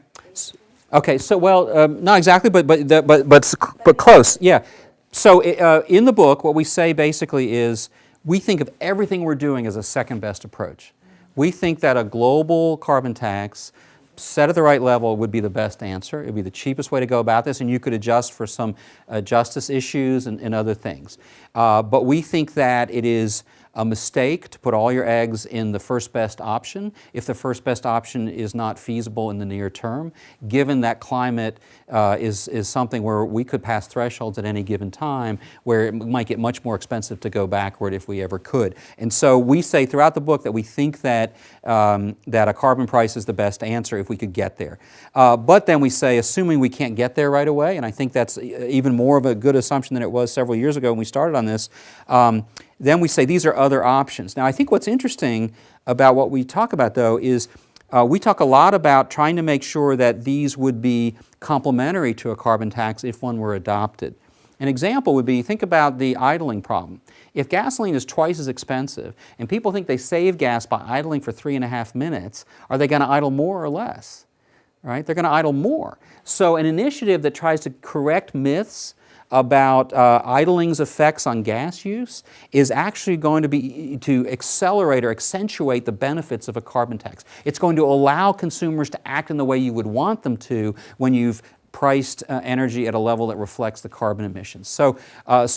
Okay. So well, not exactly, but close. Yeah. So in the book, what we say basically is we think of everything we're doing as a second best approach. We think that a global carbon tax set at the right level would be the best answer. It would be the cheapest way to go about this, and you could adjust for some justice issues and other things. But we think that it is a mistake to put all your eggs in the first best option if the first best option is not feasible in the near term, given that climate is something where we could pass thresholds at any given time where it might get much more expensive to go backward if we ever could. And so we say throughout the book that we think that a carbon price is the best answer if we could get there. But then we say, assuming we can't get there right away, and I think that's even more of a good assumption than it was several years ago when we started on this, then we say these are other options. Now, I think what's interesting about what we talk about, though, is we talk a lot about trying to make sure that these would be complementary to a carbon tax if one were adopted. An example would be, think about the idling problem. If gasoline is twice as expensive and people think they save gas by idling for 3.5 minutes, are they going to idle more or less? Right? They're going to idle more. So an initiative that tries to correct myths about idling's effects on gas use is actually going to be to accelerate or accentuate the benefits of a carbon tax. It's going to allow consumers to act in the way you would want them to when you've priced energy at a level that reflects the carbon emissions. So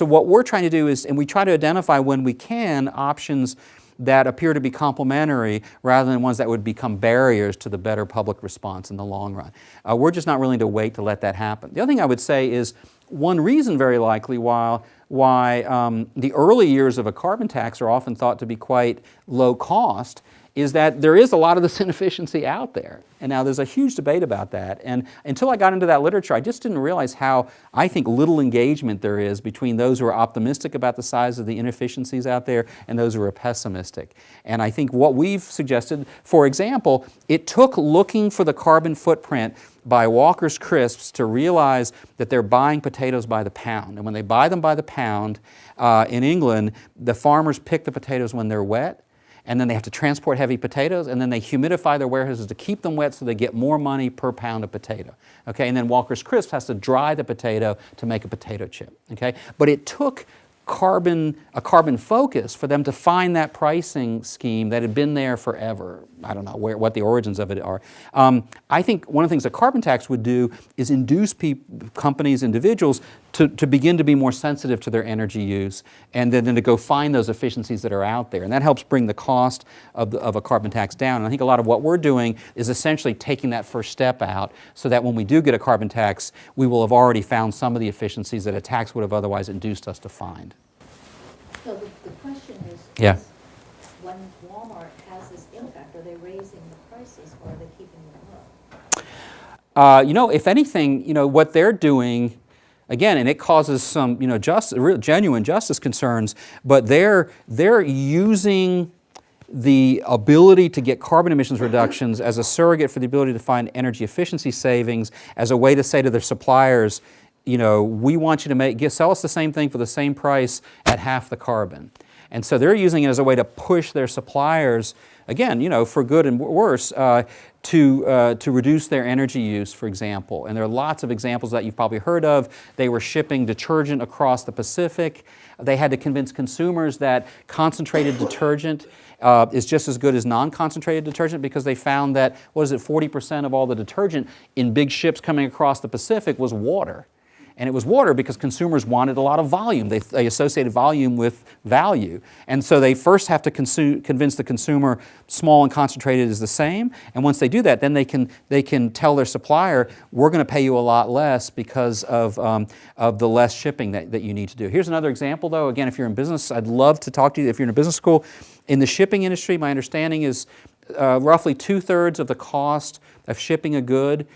what we're trying to do is, and we try to identify when we can, options that appear to be complementary rather than ones that would become barriers to the better public response in the long run. We're just not willing to wait to let that happen. The other thing I would say is one reason very likely why the early years of a carbon tax are often thought to be quite low cost is that there is a lot of this inefficiency out there. And now there's a huge debate about that. And until I got into that literature, I just didn't realize how, I think, little engagement there is between those who are optimistic about the size of the inefficiencies out there and those who are pessimistic. And I think what we've suggested, for example, it took looking for the carbon footprint by Walker's Crisps to realize that they're buying potatoes by the pound. And when they buy them by the pound, in England, the farmers pick the potatoes when they're wet, and then they have to transport heavy potatoes, and then they humidify their warehouses to keep them wet so they get more money per pound of potato. Okay, and then Walker's Crisp has to dry the potato to make a potato chip. Okay, but it took a carbon focus for them to find that pricing scheme that had been there forever. I don't know what the origins of it are. I think one of the things a carbon tax would do is induce companies, individuals, to begin to be more sensitive to their energy use, and then to go find those efficiencies that are out there. And that helps bring the cost of a carbon tax down. And I think a lot of what we're doing is essentially taking that first step out so that when we do get a carbon tax, we will have already found some of the efficiencies that a tax would have otherwise induced us to find. So the question is, Yeah. is when Walmart has this impact, are they raising the prices or are they keeping them low? If anything, what they're doing, again, and it causes some, real genuine justice concerns, but they're using the ability to get carbon emissions reductions as a surrogate for the ability to find energy efficiency savings, as a way to say to their suppliers, we want you to sell us the same thing for the same price at half the carbon. And so they're using it as a way to push their suppliers, again, for good and worse, to reduce their energy use, for example. And there are lots of examples that you've probably heard of. They were shipping detergent across the Pacific. They had to convince consumers that concentrated detergent is just as good as non-concentrated detergent, because they found that, 40% of all the detergent in big ships coming across the Pacific was water. And it was water because consumers wanted a lot of volume. They associated volume with value. And so they first have to convince the consumer small and concentrated is the same. And once they do that, then they can tell their supplier, we're going to pay you a lot less because of the less shipping that you need to do. Here's another example, though. Again, if you're in business, I'd love to talk to you. If you're in a business school, in the shipping industry, my understanding is roughly 2/3 of the cost of shipping a good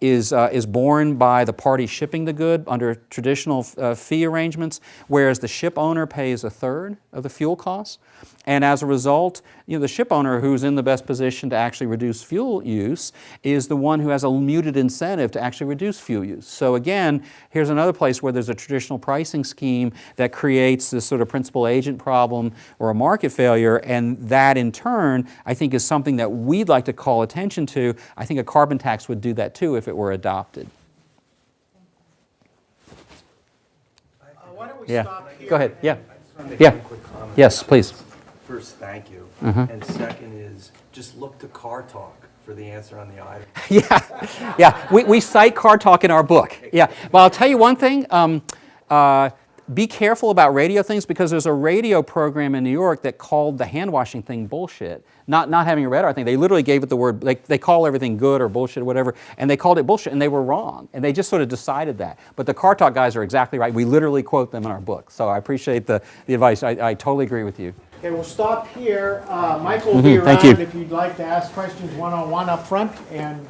is borne by the party shipping the good under traditional fee arrangements, whereas the ship owner pays 1/3 of the fuel costs. And as a result, the ship owner who's in the best position to actually reduce fuel use is the one who has a muted incentive to actually reduce fuel use. So again, here's another place where there's a traditional pricing scheme that creates this sort of principal agent problem or a market failure, and that in turn, I think, is something that we'd like to call attention to. I think a carbon tax would do that too if it were adopted. Why don't we Yeah. stop here? Go ahead. Yeah. I just want to make Yeah. one quick comment. Yes, please. First, thank you. Mm-hmm. And second is, just look to Car Talk for the answer on the item. Yeah. We cite Car Talk in our book. Yeah. Well, I'll tell you one thing. Be careful about radio things, because there's a radio program in New York that called the hand washing thing bullshit. Not having a radar thing, they literally gave it the word, they call everything good or bullshit or whatever, and they called it bullshit, and they were wrong. And they just sort of decided that. But the Car Talk guys are exactly right. We literally quote them in our book. So I appreciate the advice. I totally agree with you. Okay, we'll stop here. Michael will be around Thank you. if you'd like to ask questions one-on-one up front. And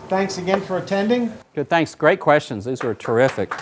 thanks again for attending. Good, thanks. Great questions. These were terrific.